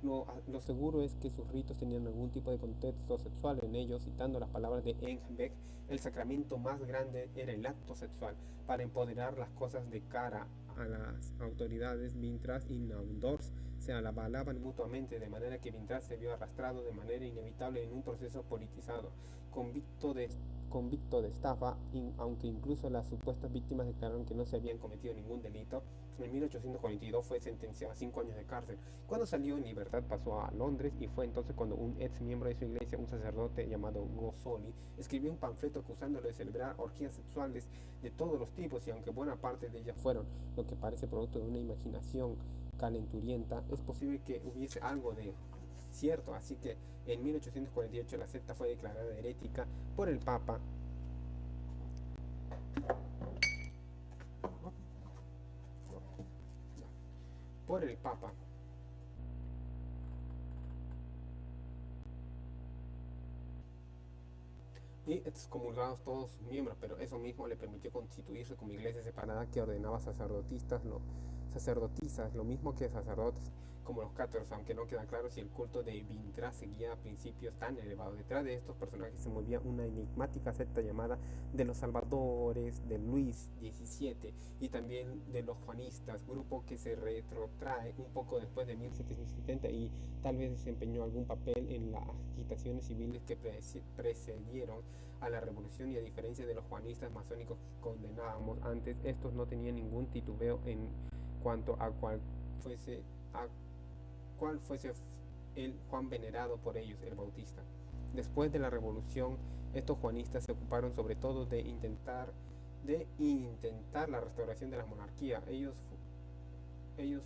Lo seguro es que sus ritos tenían algún tipo de contexto sexual en ellos. Citando las palabras de Engelbeck, el sacramento más grande era el acto sexual. Para empoderar las cosas de cara a las autoridades, Vintras y Naundorf se avalaban mutuamente, de manera que Vintras se vio arrastrado de manera inevitable en un proceso politizado, convicto de estafa, aunque incluso las supuestas víctimas declararon que no se habían cometido ningún delito. En 1842 fue sentenciado a 5 años de cárcel. Cuando salió en libertad pasó a Londres, y fue entonces cuando un ex miembro de su iglesia, un sacerdote llamado Gozzoli, escribió un panfleto acusándolo de celebrar orgías sexuales de todos los tipos, y aunque buena parte de ellas fueron lo que parece producto de una imaginación calenturienta, es posible que hubiese algo de cierto. Así que en 1848 la secta fue declarada herética por el Papa. Y excomulgados todos sus miembros, pero eso mismo le permitió constituirse como iglesia separada que ordenaba sacerdotisas, lo mismo que sacerdotes. como los cátaros, aunque no queda claro si el culto de Vintra seguía principios tan elevados. Detrás de estos personajes se movía una enigmática secta llamada de los Salvadores, de Luis XVII y también de los Juanistas, grupo que se retrotrae un poco después de 1770 y tal vez desempeñó algún papel en las agitaciones civiles que precedieron a la revolución, y a diferencia de los juanistas masónicos que condenábamos antes, estos no tenían ningún titubeo en cuanto a fuese a cuál fuese el Juan venerado por ellos, el Bautista. Después de la revolución, estos juanistas se ocuparon sobre todo de intentar la restauración de la monarquía. Ellos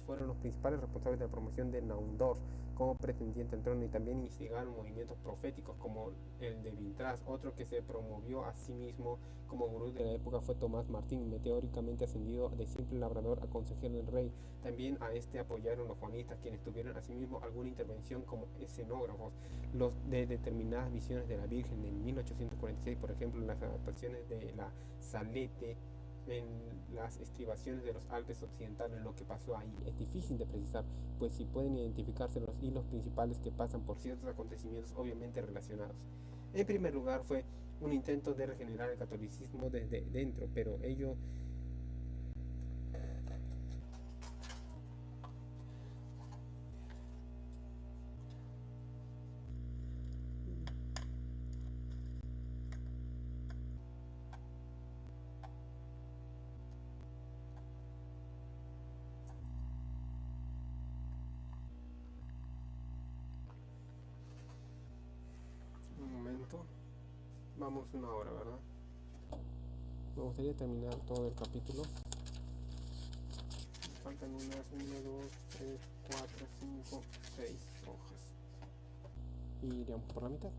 fueron los principales responsables de la promoción de Naundorf como pretendiente al trono, y también instigaron movimientos proféticos como el de Vintras. Otro que se promovió a sí mismo como gurú de la época fue Tomás Martín, meteóricamente ascendido de simple labrador a consejero del rey. También a este apoyaron los juanistas, quienes tuvieron asimismo alguna intervención como escenógrafos. Los de determinadas visiones de la Virgen en 1846, por ejemplo, las adaptaciones de la Salete en las estribaciones de los Alpes occidentales. Lo que pasó ahí es difícil de precisar, pues si pueden identificarse los hilos principales que pasan por ciertos acontecimientos obviamente relacionados. En primer lugar, fue un intento de regenerar el catolicismo desde dentro, pero ello un momento, vamos una hora, ¿verdad? Me gustaría terminar todo el capítulo. Me faltan unas 1, 2, 3, 4, 5, 6 hojas. Y iríamos por la mitad.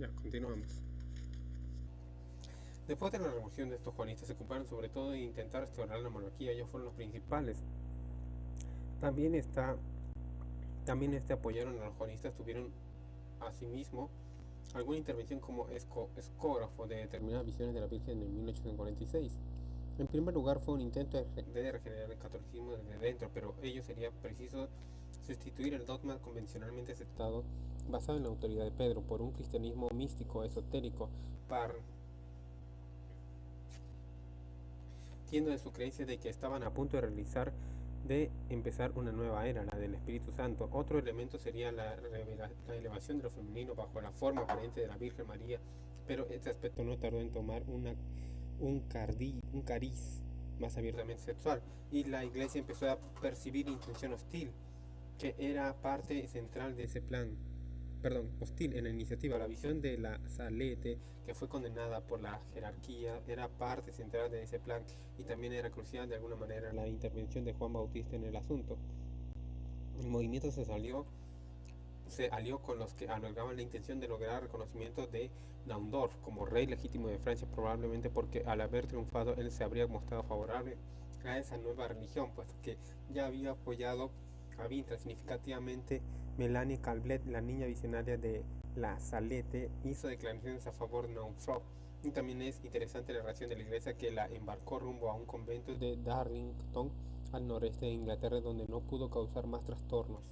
Ya, continuamos. Después de la revolución de estos juanistas se ocuparon sobre todo de intentar restaurar la monarquía, ellos fueron los principales. También apoyaron a los juanistas, tuvieron asimismo alguna intervención como escógrafo de determinadas visiones de la Virgen en 1846. En primer lugar fue un intento de regenerar el catolicismo desde dentro, pero ello sería preciso sustituir el dogma convencionalmente aceptado basado en la autoridad de Pedro por un cristianismo místico esotérico partiendo de su creencia de que estaban a punto de empezar una nueva era, la del Espíritu Santo. Otro elemento sería la elevación de lo femenino bajo la forma aparente de la Virgen María, pero este aspecto no tardó en tomar un cariz más abiertamente sexual, y la iglesia empezó a percibir intención hostil, que era parte central de ese plan. Hostil en la iniciativa. La visión de la Salete, que fue condenada por la jerarquía, era parte central de ese plan, y también era crucial de alguna manera la intervención de Juan Bautista en el asunto. El movimiento se alió con los que albergaban la intención de lograr el reconocimiento de Naundorf como rey legítimo de Francia, probablemente porque al haber triunfado él se habría mostrado favorable a esa nueva religión, puesto que ya había apoyado a Vintra significativamente. Melanie Calvet, la niña visionaria de la Salete, hizo declaraciones a favor de Naundorf. Y también es interesante la reacción de la iglesia, que la embarcó rumbo a un convento de Darlington, al noreste de Inglaterra, donde no pudo causar más trastornos.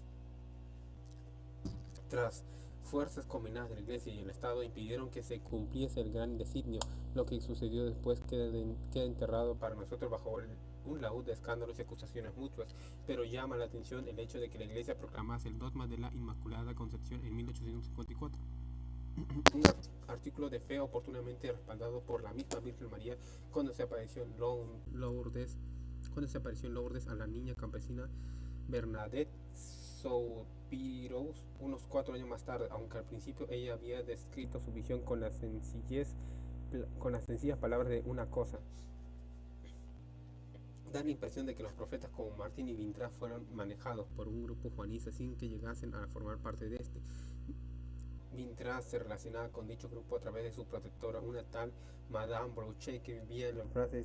Tras fuerzas combinadas de la iglesia y el Estado impidieron que se cumpliese el gran designio, lo que sucedió después queda enterrado para nosotros bajo un laúd de escándalos y acusaciones mutuas, pero llama la atención el hecho de que la iglesia proclamase el dogma de la Inmaculada Concepción en 1854. Un artículo de fe oportunamente respaldado por la misma Virgen María cuando se apareció en Lourdes a la niña campesina Bernadette Soubirous unos 4 años más tarde, aunque al principio ella había descrito su visión con las sencillas palabras de una cosa. Da la impresión de que los profetas como Martín y Vintra fueron manejados por un grupo juanista sin que llegasen a formar parte de este. Vintra se relacionaba con dicho grupo a través de su protectora, una tal Madame Brochet, que vivía en la Place de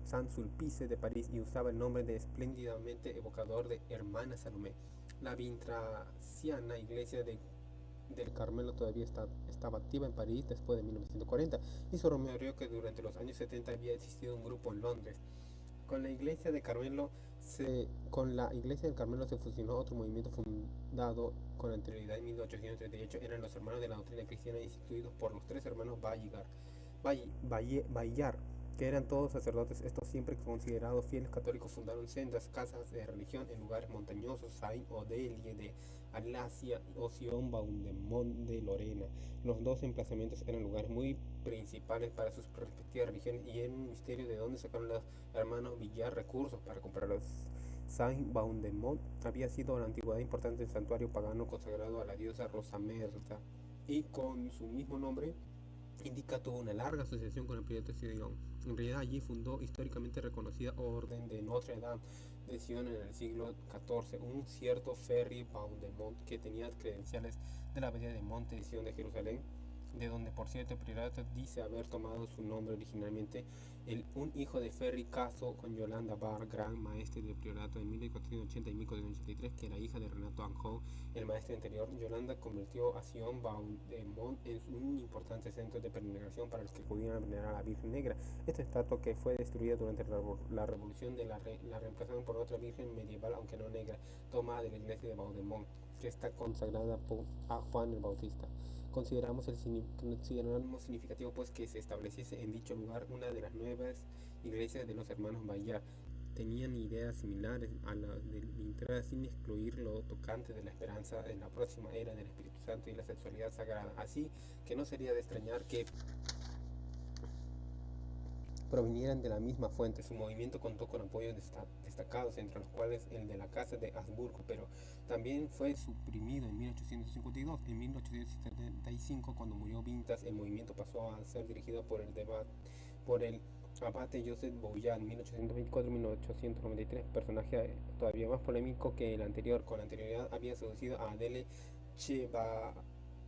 Saint-Sulpice de París y usaba el nombre de espléndidamente evocador de Hermana Salomé. La vintraciana iglesia del Carmelo todavía estaba activa en París después de 1940, y se rumoreó que durante los años 70 había existido un grupo en Londres. Con la iglesia del Carmelo se fusionó otro movimiento fundado con anterioridad en 1838. Eran los hermanos de la doctrina cristiana, instituidos por los 3 hermanos Bayard, que eran todos sacerdotes. Estos, siempre considerados fieles católicos, fundaron sendas casas de religión en lugares montañosos, Saint-Odile de Alsacia o Sion-Vaudemont de Lorena. Los 2 emplazamientos eran lugares muy principales para sus respectivas religiones, y era un misterio de dónde sacaron los hermanos Villard recursos para comprarlos. Saint-Vaudemont había sido en la antigüedad importante santuario pagano consagrado a la diosa Rosamerta, y con su mismo nombre indica tuvo una larga asociación con el pirata Sion. En realidad allí fundó históricamente reconocida Orden de Notre Dame de Sion en el siglo XIV, un cierto Ferry Vaudemont, que tenía credenciales de la abadía de Monte de Sion de Jerusalén, de donde por cierto el pirata dice haber tomado su nombre originalmente. Un hijo de Ferry casó con Yolanda Barr, gran maestre del priorato en 1480 y 1483, que era hija de Renato Anjou, el maestro anterior. Yolanda convirtió a Sion-Vaudemont en un importante centro de peregrinación para los que pudieran venerar a la Virgen Negra. Esta estatua, que fue destruida durante la revolución, la reemplazaron por otra virgen medieval, aunque no negra, tomada de la iglesia de Vaudemont, que está consagrada a Juan el Bautista. Consideramos significativo pues que se estableciese en dicho lugar una de las nuevas iglesias de los hermanos Bayard. Tenían ideas similares a las de Vintra, sin excluir lo tocante de la esperanza en la próxima era del Espíritu Santo y la sexualidad sagrada. Así que no sería de extrañar que provinieran de la misma fuente. Su movimiento contó con apoyos destacados, entre los cuales el de la Casa de Habsburgo, pero también fue suprimido en 1852. En 1875, cuando murió Vintas, el movimiento pasó a ser dirigido por el abate Joseph Bouillard, 1824-1893, personaje todavía más polémico que el anterior. Con anterioridad había seducido a Adele Chevalier,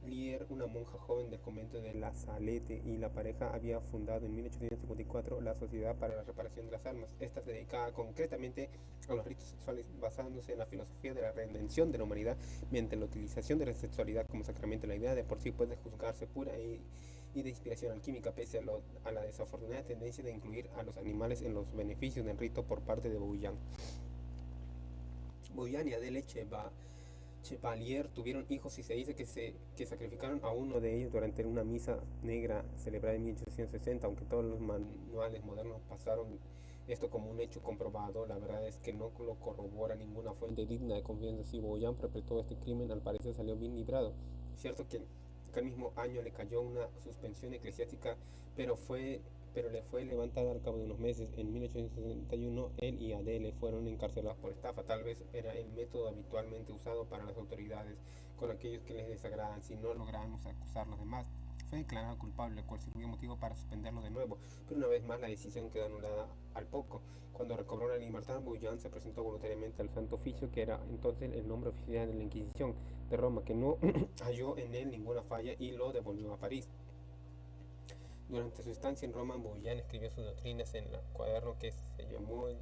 Lier, una monja joven del convento de La Salette, y la pareja había fundado en 1854 la Sociedad para la Reparación de las Almas. Esta se dedicaba concretamente a los ritos sexuales, basándose en la filosofía de la redención de la humanidad mediante la utilización de la sexualidad como sacramento. La idea de por sí puede juzgarse pura y de inspiración alquímica, pese a la desafortunada tendencia de incluir a los animales en los beneficios del rito por parte de Bouillon. Bouillon y Adele Chevalier tuvieron hijos y se dice que sacrificaron a uno de ellos durante una misa negra celebrada en 1860, aunque todos los manuales modernos pasaron esto como un hecho comprobado. La verdad es que no lo corrobora ninguna fuente digna de confianza. Si Bouillon perpetró este crimen, al parecer salió bien librado. Cierto que al mismo año le cayó una suspensión eclesiástica, pero le fue levantada al cabo de unos meses. En 1861, él y Adele fueron encarcelados por estafa. Tal vez era el método habitualmente usado para las autoridades con aquellos que les desagradan. Si no lograban acusar a los demás, fue declarado culpable, cual sirvió motivo para suspenderlo de nuevo, pero una vez más la decisión quedó anulada al poco. Cuando recobró la libertad, Bouillon se presentó voluntariamente al Santo Oficio, que era entonces el nombre oficial de la Inquisición de Roma, que no halló en él ninguna falla y lo devolvió a París. Durante su estancia en Roma, Bouillon escribió sus doctrinas en el cuaderno que se llamó el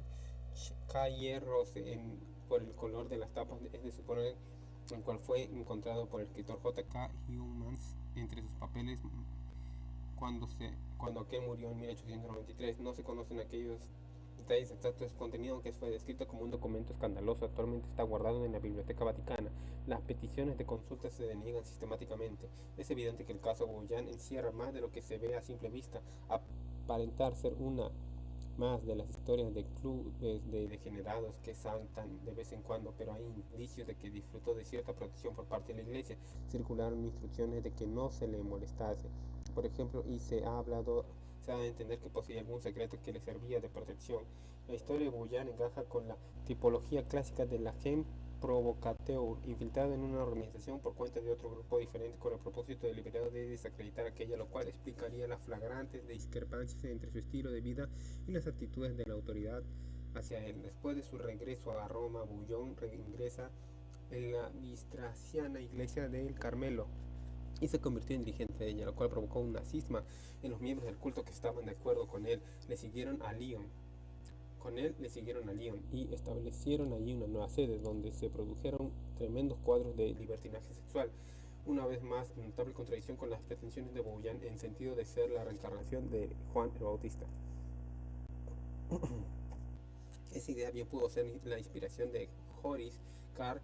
Cahiers Rose, por el color de las tapas es de suponer, el cual fue encontrado por el escritor J.K. Humans entre sus papeles cuando aquel murió en 1893. No se conocen aquellos detalles exactos de su contenido, que fue descrito como un documento escandaloso. Actualmente está guardado en la Biblioteca Vaticana. Las peticiones de consulta se deniegan sistemáticamente. Es evidente que el caso Bouillon encierra más de lo que se ve a simple vista. Aparentar ser una más de las historias de clubes de degenerados que saltan de vez en cuando, pero hay indicios de que disfrutó de cierta protección por parte de la iglesia. Circularon instrucciones de que no se le molestase, por ejemplo, y se ha dado a entender que poseía algún secreto que le servía de protección. La historia de Bouillon encaja con la tipología clásica de la gente provocateur, infiltrado en una organización por cuenta de otro grupo diferente con el propósito deliberado de desacreditar aquella, lo cual explicaría las flagrantes discrepancias entre su estilo de vida y las actitudes de la autoridad hacia él. Después de su regreso a Roma, Bouillon reingresa en la Bistraciana Iglesia del Carmelo y se convirtió en dirigente de ella, lo cual provocó una cisma en los miembros del culto que estaban de acuerdo con él. Le siguieron a Lyon y establecieron allí una nueva sede donde se produjeron tremendos cuadros de libertinaje sexual. Una vez más, notable contradicción con las pretensiones de Bouillon en sentido de ser la reencarnación de Juan el Bautista. Esa idea bien pudo ser la inspiración de Joris Carl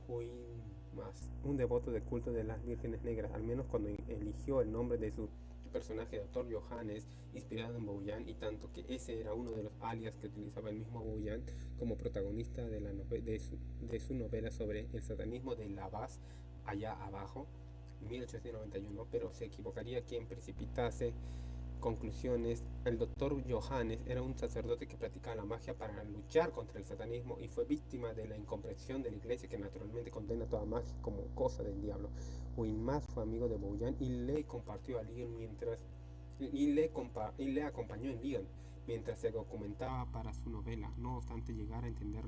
Huygens, un devoto del culto de las vírgenes negras, al menos cuando eligió el nombre de su personaje, Dr. Johannes, inspirado en Bouillon, y tanto que ese era uno de los alias que utilizaba el mismo Bouillon como protagonista de su novela sobre el satanismo de Lavaz, allá abajo, en 1891, pero se equivocaría quien precipitase conclusiones. El doctor Johannes era un sacerdote que practicaba la magia para luchar contra el satanismo y fue víctima de la incomprensión de la iglesia, que naturalmente condena toda magia como cosa del diablo. Huygens fue amigo de Bouillon y le compartió a Lyon y le acompañó en Lyon mientras se documentaba para su novela. No obstante llegar a entender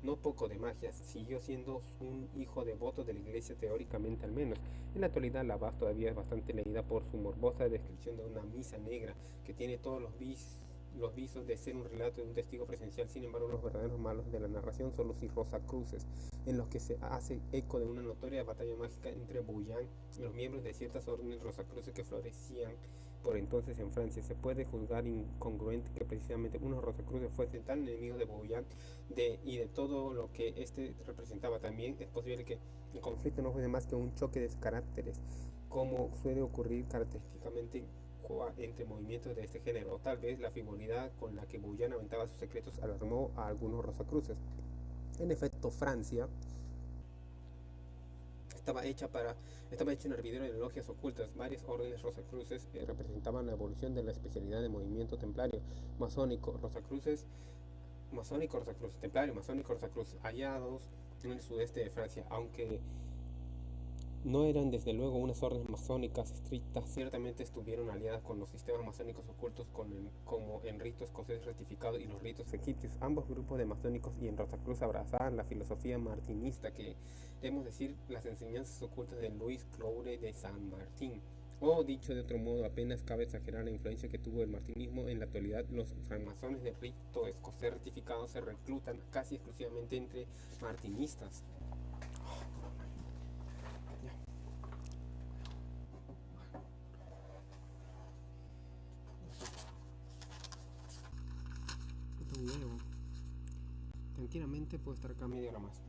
no poco de magia, siguió siendo un hijo devoto de la iglesia, teóricamente al menos. En la actualidad, Lavaz todavía es bastante leída por su morbosa descripción de una misa negra que tiene todos los visos de ser un relato de un testigo presencial. Sin embargo, los verdaderos malos de la narración son los Rosacruces, en los que se hace eco de una notoria batalla mágica entre Bouillon y los miembros de ciertas órdenes Rosacruces que florecían por entonces en Francia. Se puede juzgar incongruente que precisamente unos Rosacruces fuesen tan enemigos de Bouillon y de todo lo que éste representaba. También es posible que el conflicto no fuese más que un choque de caracteres, como suele ocurrir característicamente entre movimientos de este género, o tal vez la frivolidad con la que Bouillon aventaba sus secretos alarmó a algunos Rosacruces. En efecto, Francia estaba hecho un hervidero de logias ocultas. Varias órdenes Rosacruces representaban la evolución de la especialidad de movimiento templario, masónico, Rosacruces, templario, masónico, Rosacruz, hallados en el sudeste de Francia, aunque No eran desde luego unas órdenes masónicas estrictas, ciertamente estuvieron aliadas con los sistemas masónicos ocultos como en rito escocés ratificado y los ritos egipcios. Ambos grupos de masónicos y en Rosacruz abrazaban la filosofía martinista, que debemos decir las enseñanzas ocultas de Luis Cloure de San Martín. O dicho de otro modo, apenas cabe exagerar la influencia que tuvo el martinismo en la actualidad. Los francmasones del rito escocés ratificado se reclutan casi exclusivamente entre martinistas. Tranquilamente puedo estar acá media hora más.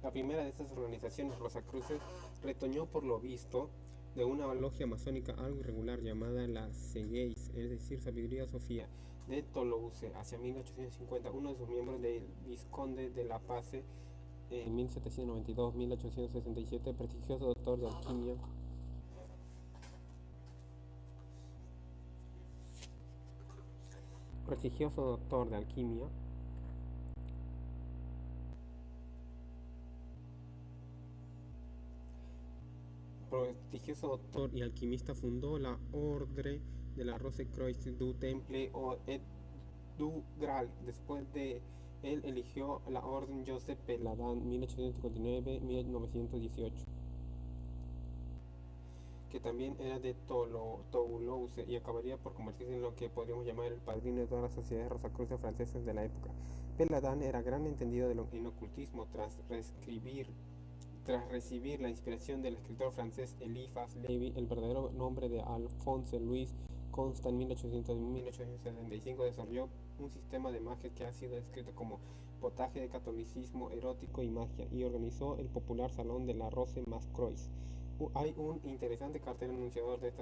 La primera de estas organizaciones, Rosacruces, retoñó por lo visto de una logia masónica algo irregular llamada la Segeis, es decir, Sabiduría Sofía, de Toulouse. Hacia 1850, uno de sus miembros, el vizconde de la Pace, en 1792-1867, prestigioso doctor de alquimia, prestigioso doctor de alquimia, prestigioso doctor y alquimista, fundó la Ordre de la Rose-Croix du Temple et du Graal. Después de él eligió la Orden Joseph Peladan, 1859-1918, que también era de Toulouse y acabaría por convertirse en lo que podríamos llamar el padrino de todas las sociedades rosacruces francesas de la época. Peladan era gran entendido en ocultismo tras recibir la inspiración del escritor francés Eliphas Lévy. El verdadero nombre de Alphonse Louis Constant, 1875, desarrolló un sistema de magia que ha sido descrito como potaje de catolicismo, erótico y magia, y organizó el popular Salón de la Rose Mascroix. Hay un interesante cartel anunciador de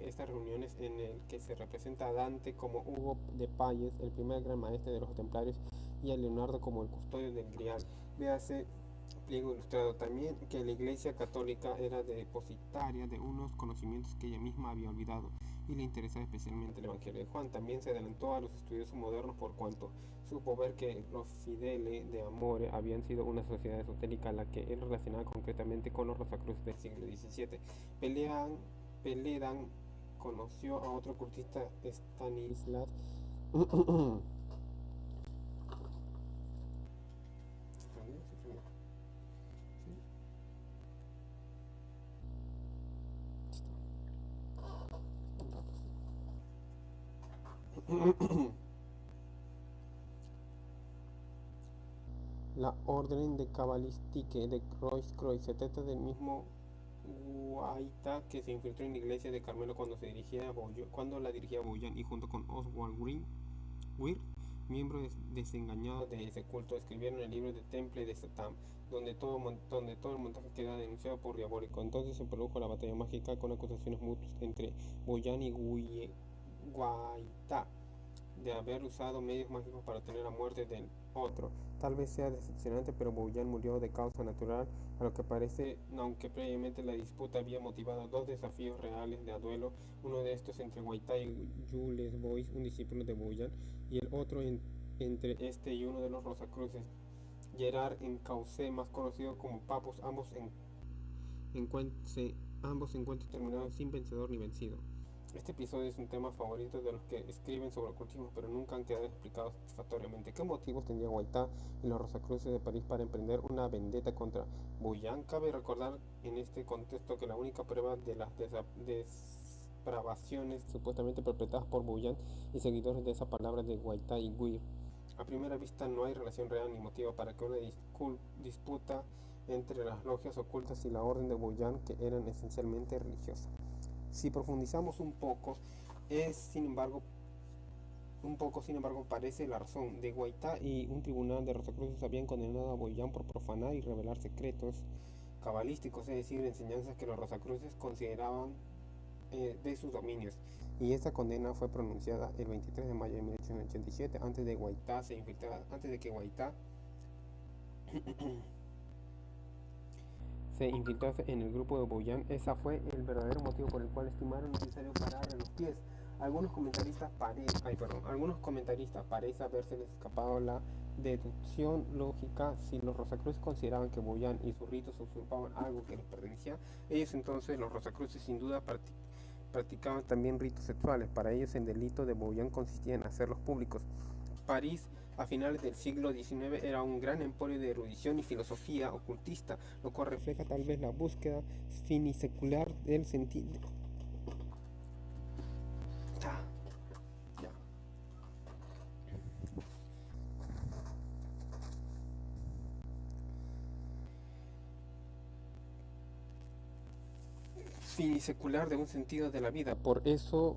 estas reuniones en el que se representa a Dante como Hugo de Payes, el primer gran maestre de los templarios, y a Leonardo como el custodio del Grial. Véase pliego ilustrado. También que la Iglesia Católica era depositaria de unos conocimientos que ella misma había olvidado y le interesaba especialmente el Evangelio de Juan. También se adelantó a los estudiosos modernos por cuanto supo ver que los Fideli de Amore habían sido una sociedad esotérica a la que él relacionaba concretamente con los Rosacruces del siglo XVII. Peledan conoció a otro ocultista, Stanislas la orden de Cabalistique de Croix. Se trata del mismo Guaita que se infiltró en la iglesia de Carmelo cuando la dirigía Boyan, y junto con Oswald Weir, miembro desengañado de ese culto, escribieron el libro de Temple de Satán, donde todo el montaje queda denunciado por diabólico. Entonces se produjo la batalla mágica con acusaciones mutuas entre Boyan y Guaita de haber usado medios mágicos para obtener la muerte del otro. Tal vez sea decepcionante, pero Boyan murió de causa natural, a lo que parece, aunque previamente la disputa había motivado dos desafíos reales de a duelo, uno de estos entre Guaita y Jules Bois, un discípulo de Boyan, y el otro entre este y uno de los Rosacruces, Gerard Encausse, más conocido como Papus. Ambos encuentros terminaron sin vencedor ni vencido. Este episodio es un tema favorito de los que escriben sobre ocultismo, pero nunca han quedado explicados satisfactoriamente. ¿Qué motivos tendría Guaita y los Rosacruces de París para emprender una vendetta contra Boyan? Cabe recordar en este contexto que la única prueba de las depravaciones supuestamente perpetradas por Boyan y seguidores de esa palabra de Guaita y Weir. A primera vista no hay relación real ni motivo para que una disputa entre las logias ocultas y la orden de Boyan, que eran esencialmente religiosas. Si profundizamos un poco, sin embargo, parece la razón. De Guaita y un tribunal de Rosacruces habían condenado a Boyan por profanar y revelar secretos cabalísticos, es decir, enseñanzas que los Rosacruces consideraban de sus dominios. Y esta condena fue pronunciada el 23 de mayo de 1887, antes de que Guaita se infiltrase en el grupo de Boyan. Ese fue el verdadero motivo por el cual estimaron necesario pararle los pies Algunos comentaristas parece haberse escapado la deducción lógica. Si los Rosacruces consideraban que Boyan y sus ritos usurpaban algo que les pertenecía, ellos entonces, los Rosacruces, sin duda practicaban también ritos sexuales. Para ellos el delito de Boyan consistía en hacerlos públicos. París a finales del siglo XIX era un gran emporio de erudición y filosofía ocultista, lo cual refleja tal vez la búsqueda finisecular del sentido. Ya, ya. Finisecular de un sentido de la vida. Por eso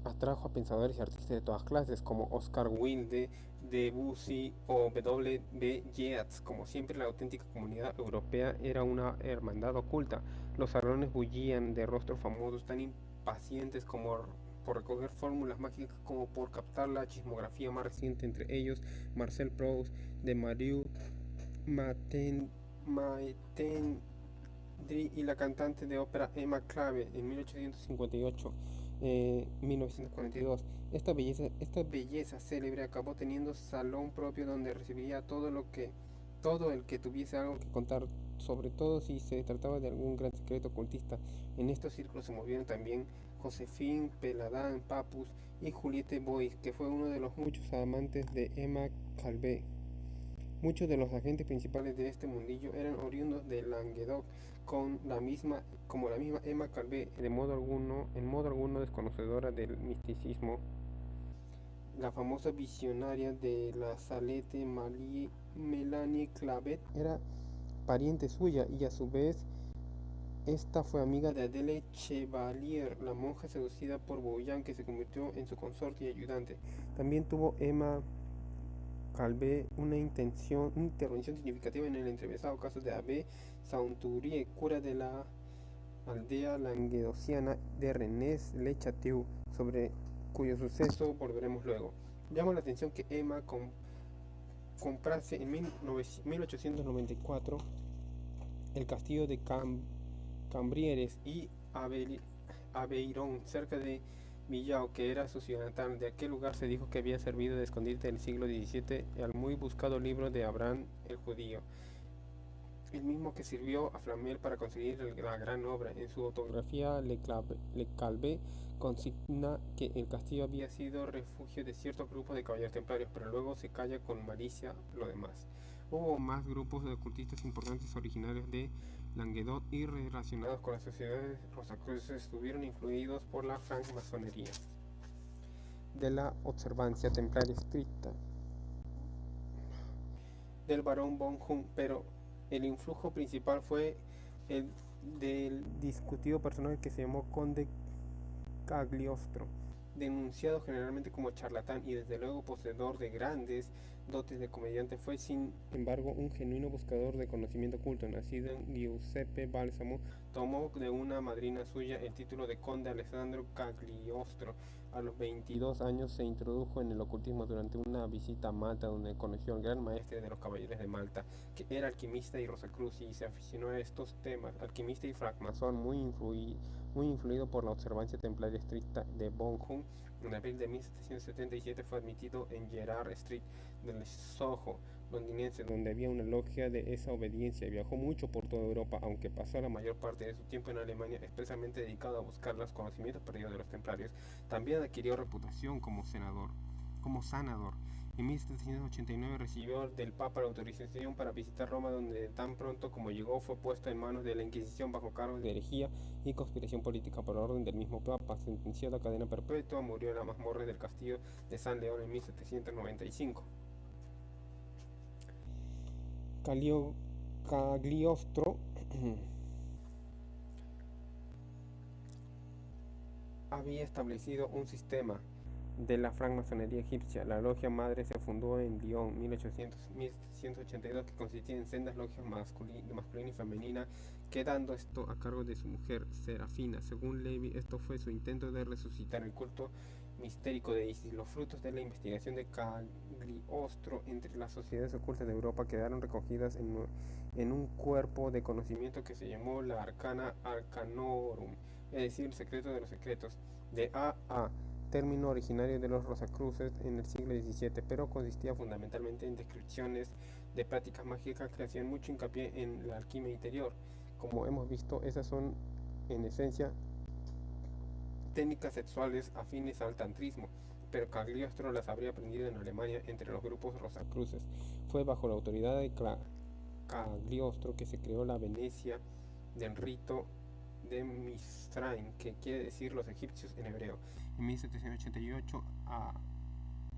atrajo a pensadores y artistas de todas clases, como Oscar Wilde, Debussy o W. B. Yeats. Como siempre, la auténtica comunidad europea era una hermandad oculta. Los salones bullían de rostros famosos, tan impacientes como por recoger fórmulas mágicas como por captar la chismografía más reciente, entre ellos Marcel Proust, de Marius Maiten, y la cantante de ópera Emma Clave en 1858. 1942. Esta belleza célebre acabó teniendo salón propio donde recibiría todo el que tuviese algo que contar, sobre todo si se trataba de algún gran secreto ocultista. En estos círculos se movieron también Josephine Péladan Papus y Juliette Boyce, que fue uno de los muchos amantes de Emma Calvé. Muchos de los agentes principales de este mundillo eran oriundos de Languedoc, como la misma Emma Calvé, en modo alguno desconocedora del misticismo. La famosa visionaria de la Salette, Melanie Clavet, era pariente suya, y a su vez esta fue amiga de Adele Chevalier, la monja seducida por Boyan, que se convirtió en su consorte y ayudante. También tuvo Emma Calvé una intervención significativa en el entrevistado caso de Abbé Saunturier, cura de la aldea languedociana de Rennes-le-Château, sobre cuyo suceso volveremos luego. Llama la atención que Emma comprase en 1894 el castillo de Cambrieres y Aveyron, cerca de Millau, que era su ciudad natal. De aquel lugar se dijo que había servido de escondite en el siglo XVII al muy buscado libro de Abraham el judío, el mismo que sirvió a Flamel para conseguir la gran obra. En su autografía, Le Calvé consigna que el castillo había sido refugio de ciertos grupos de caballeros templarios, pero luego se calla con malicia lo demás. Hubo más grupos de ocultistas importantes originarios de Languedoc y relacionados con las sociedades rosacruces estuvieron influidos por la francmasonería de la observancia templaria estricta del barón von Hund, pero el influjo principal fue el del discutido personaje que se llamó Conde Cagliostro, denunciado generalmente como charlatán y desde luego poseedor de grandes dotes de comediante. Fue sin embargo un genuino buscador de conocimiento oculto. Nacido en Giuseppe Balsamo, tomó de una madrina suya el título de conde Alessandro Cagliostro. A los 22 años se introdujo en el ocultismo durante una visita a Malta, donde conoció al gran maestre de los caballeros de Malta, que era alquimista y Rosacruz, y se aficionó a estos temas. Alquimista y francmasón, muy influido por la observancia templaria estricta de von Hund. En abril de 1777 fue admitido en Gerrard Street del Soho londinense, donde había una logia de esa obediencia. Viajó mucho por toda Europa, aunque pasó la mayor parte de su tiempo en Alemania, expresamente dedicado a buscar los conocimientos perdidos de los templarios. También adquirió reputación como sanador. En 1789 recibió del Papa la autorización para visitar Roma, donde tan pronto como llegó fue puesto en manos de la Inquisición bajo cargos de herejía y conspiración política. Por orden del mismo Papa, sentenciado a cadena perpetua, murió en la mazmorra del castillo de San León en 1795. Cagliostro había establecido un sistema de la francmasonería egipcia. La logia madre se fundó en Lyon 1782, que consistía en sendas logias masculina y femenina, quedando esto a cargo de su mujer Serafina. Según Levy, esto fue su intento de resucitar el culto mistérico de Isis. Los frutos de la investigación de Cagliostro entre las sociedades ocultas de Europa quedaron recogidas en un cuerpo de conocimiento que se llamó la Arcana Arcanorum, es decir, el secreto de los secretos. De A. término originario de los Rosacruces en el siglo XVII, pero consistía fundamentalmente en descripciones de prácticas mágicas que hacían mucho hincapié en la alquimia interior. Como hemos visto, esas son en esencia técnicas sexuales afines al tantrismo, pero Cagliostro las habría aprendido en Alemania entre los grupos Rosacruces. Fue bajo la autoridad de Cagliostro que se creó la Venecia del rito de Mizraim, que quiere decir los egipcios en hebreo. En 1788,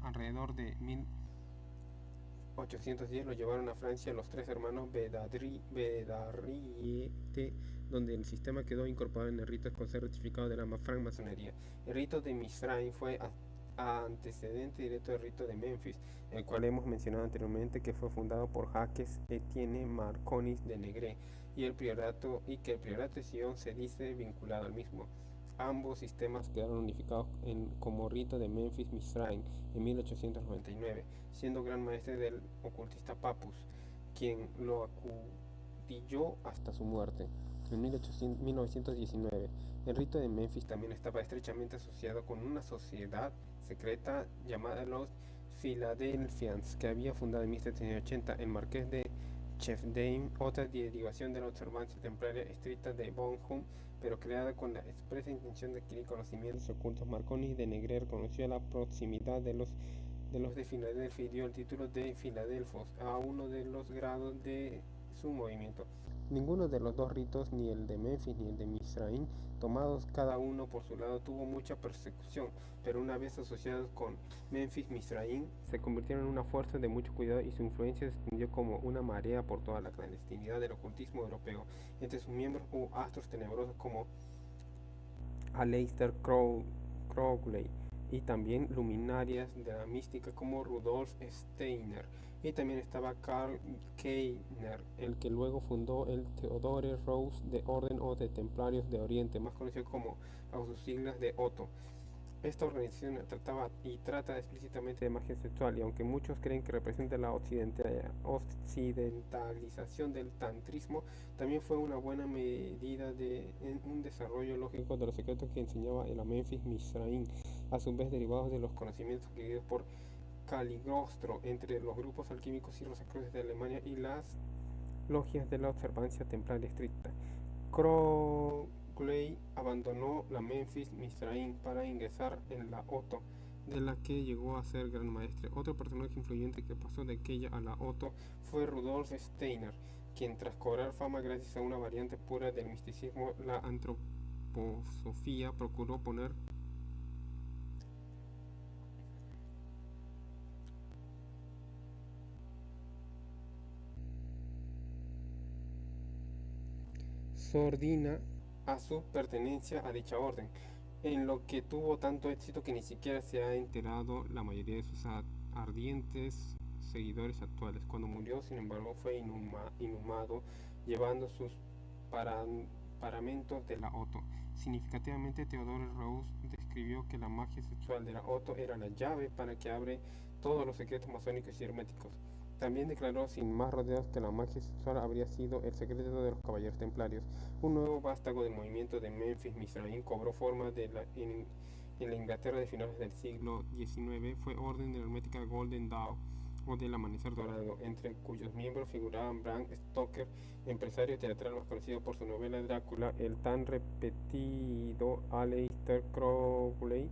alrededor de 1810, lo llevaron a Francia los tres hermanos Bedarriete, donde el sistema quedó incorporado en el rito escocés rectificado de la francmasonería. El rito de Mizraim fue antecedente directo del rito de Memphis, el cual hemos mencionado anteriormente, que fue fundado por Jacques Etienne Marconis de Negre, y que el priorato de Sion se dice vinculado al mismo. Ambos sistemas quedaron unificados como rito de Memphis Mizraim en 1899, siendo gran maestre del ocultista Papus, quien lo acudilló hasta su muerte. En 1919, el rito de Memphis también estaba estrechamente asociado con una sociedad secreta llamada los Philadelphians, que había fundado en 1780 el marqués de Chefdame, otra derivación de la observancia templaria estricta de Bonhomme, pero creada con la expresa intención de adquirir conocimientos ocultos. Marconis de Negre reconoció la proximidad de los de Filadelfia y dio el título de Filadelfos a uno de los grados de su movimiento. Ninguno de los dos ritos, ni el de Memphis ni el de Mizraim, tomados cada uno por su lado, tuvo mucha persecución, pero una vez asociados con Memphis-Mizraim, se convirtieron en una fuerza de mucho cuidado y su influencia se extendió como una marea por toda la clandestinidad del ocultismo europeo. Entre sus miembros hubo astros tenebrosos como Aleister Crowley, y también luminarias de la mística como Rudolf Steiner, y también estaba Karl Kellner, el que luego fundó el Theodore Rose de Orden o de Templarios de Oriente, más conocido como bajo sus siglas de Otto. Esta organización trataba y trata explícitamente de magia sexual, y aunque muchos creen que representa la occidentalización del tantrismo, también fue una buena medida en un desarrollo lógico de los secretos que enseñaba el Memphis Mizraim, a su vez derivados de los conocimientos adquiridos por Cagliostro entre los grupos alquímicos y rosacruces de Alemania y las logias de la observancia templaria estricta. Crowley abandonó la Memphis Mizraim para ingresar en la Otto, de la que llegó a ser gran maestre. Otro personaje influyente que pasó de aquella a la Otto fue Rudolf Steiner, quien tras cobrar fama gracias a una variante pura del misticismo, la antroposofía, procuró poner sordina a su pertenencia a dicha orden, en lo que tuvo tanto éxito que ni siquiera se ha enterado la mayoría de sus ardientes seguidores actuales. Cuando murió, sin embargo, fue inhumado llevando sus paramentos de la Otto. Significativamente, Theodore Rose describió que la magia sexual de la Otto era la llave para que abre todos los secretos masónicos y herméticos. También declaró sin más rodeos que la magia sexual habría sido el secreto de los caballeros templarios. Un nuevo vástago del movimiento de Memphis Mizraim cobró forma en la Inglaterra de finales del siglo XIX. Fue orden de la hermética Golden Dawn o del Amanecer Dorado, entre cuyos miembros figuraban Bram Stoker, empresario teatral más conocido por su novela Drácula, el tan repetido Aleister Crowley,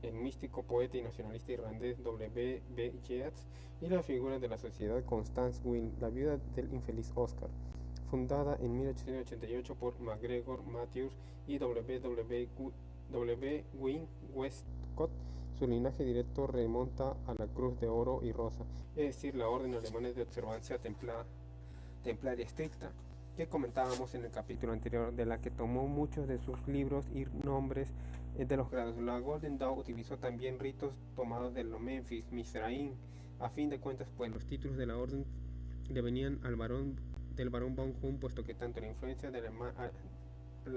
el místico, poeta y nacionalista irlandés W. B. Yeats, y la figura de la sociedad Constance Wynne, la viuda del infeliz Oscar, fundada en 1888 por MacGregor Matthews y W. Wynne Westcott. Su linaje directo remonta a la Cruz de Oro y Rosa, es decir, la orden alemana de observancia templaria estricta, que comentábamos en el capítulo anterior, de la que tomó muchos de sus libros y nombres de los grados. La Golden Dawn utilizó también ritos tomados de los Memphis Mizraim. A fin de cuentas, pues los títulos de la orden le venían del barón Bonhomme, puesto que tanto la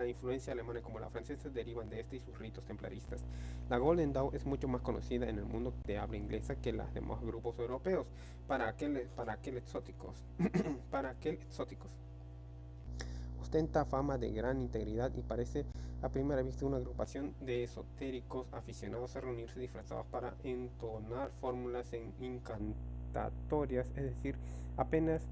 influencia alemana como la francesa derivan de este y sus ritos templaristas. La Golden Dawn es mucho más conocida en el mundo de habla inglesa que los demás grupos europeos, para aquel exóticos. Ostenta fama de gran integridad y parece a primera vista una agrupación de esotéricos aficionados a reunirse disfrazados para entonar fórmulas incantatorias, es decir, apenas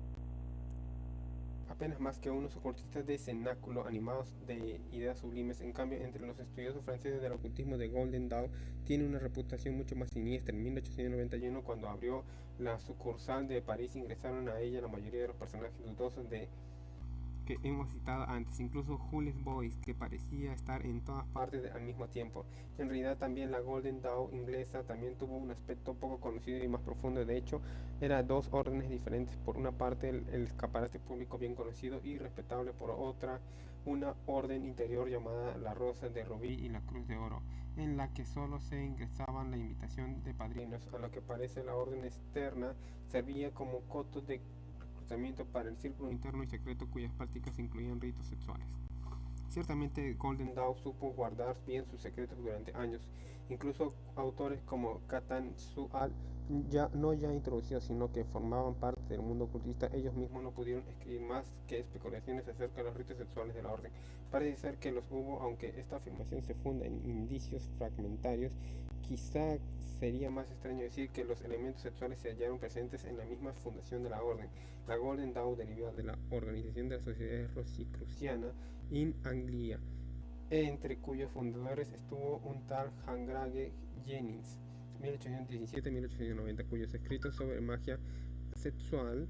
más que unos ocultistas de cenáculo animados de ideas sublimes. En cambio, entre los estudiosos franceses del ocultismo, de Golden Dawn tiene una reputación mucho más siniestra. En 1891, cuando abrió la sucursal de París, ingresaron a ella la mayoría de los personajes dudosos que hemos citado antes, incluso Jules Boyce, que parecía estar en todas partes al mismo tiempo. En realidad también la Golden Dawn inglesa también tuvo un aspecto poco conocido y más profundo. De hecho, eran dos órdenes diferentes. Por una parte, el escaparate público bien conocido y respetable; por otra, una orden interior llamada la Rosa de Rubí y la Cruz de Oro, en la que solo se ingresaban la invitación de padrinos. A lo que parece, la orden externa servía como coto de para el círculo interno y secreto, cuyas prácticas incluían ritos sexuales. Ciertamente Golden Dawn supo guardar bien sus secretos durante años. Incluso autores como Catan Sual, ya introducidos, sino que formaban parte del mundo ocultista, ellos mismos no pudieron escribir más que especulaciones acerca de los ritos sexuales de la orden. Parece ser que los hubo, aunque esta afirmación se funda en indicios fragmentarios. Quizá sería más extraño decir que los elementos sexuales se hallaron presentes en la misma fundación de la orden. La Golden Dawn derivó de la organización de la Sociedad Rosicruciana in Anglia, entre cuyos fundadores estuvo un tal Hangrage Jennings, 1817-1890, cuyos escritos sobre magia sexual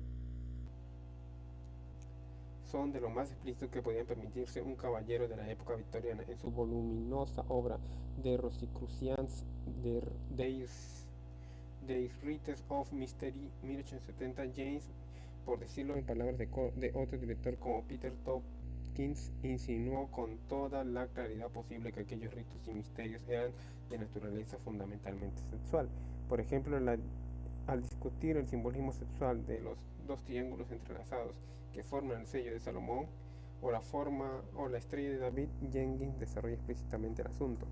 son de lo más explícitos que podían permitirse un caballero de la época victoriana. En su voluminosa obra de Rosicrucians des Rites of Mystery, 1870, James, por decirlo en palabras de otro director como Peter Tompkins, insinuó con toda la claridad posible que aquellos ritos y misterios eran de naturaleza fundamentalmente sexual. Por ejemplo, al discutir el simbolismo sexual de los dos triángulos entrelazados que forman el sello de Salomón, o la estrella de David, Jenkins desarrolla explícitamente el asunto.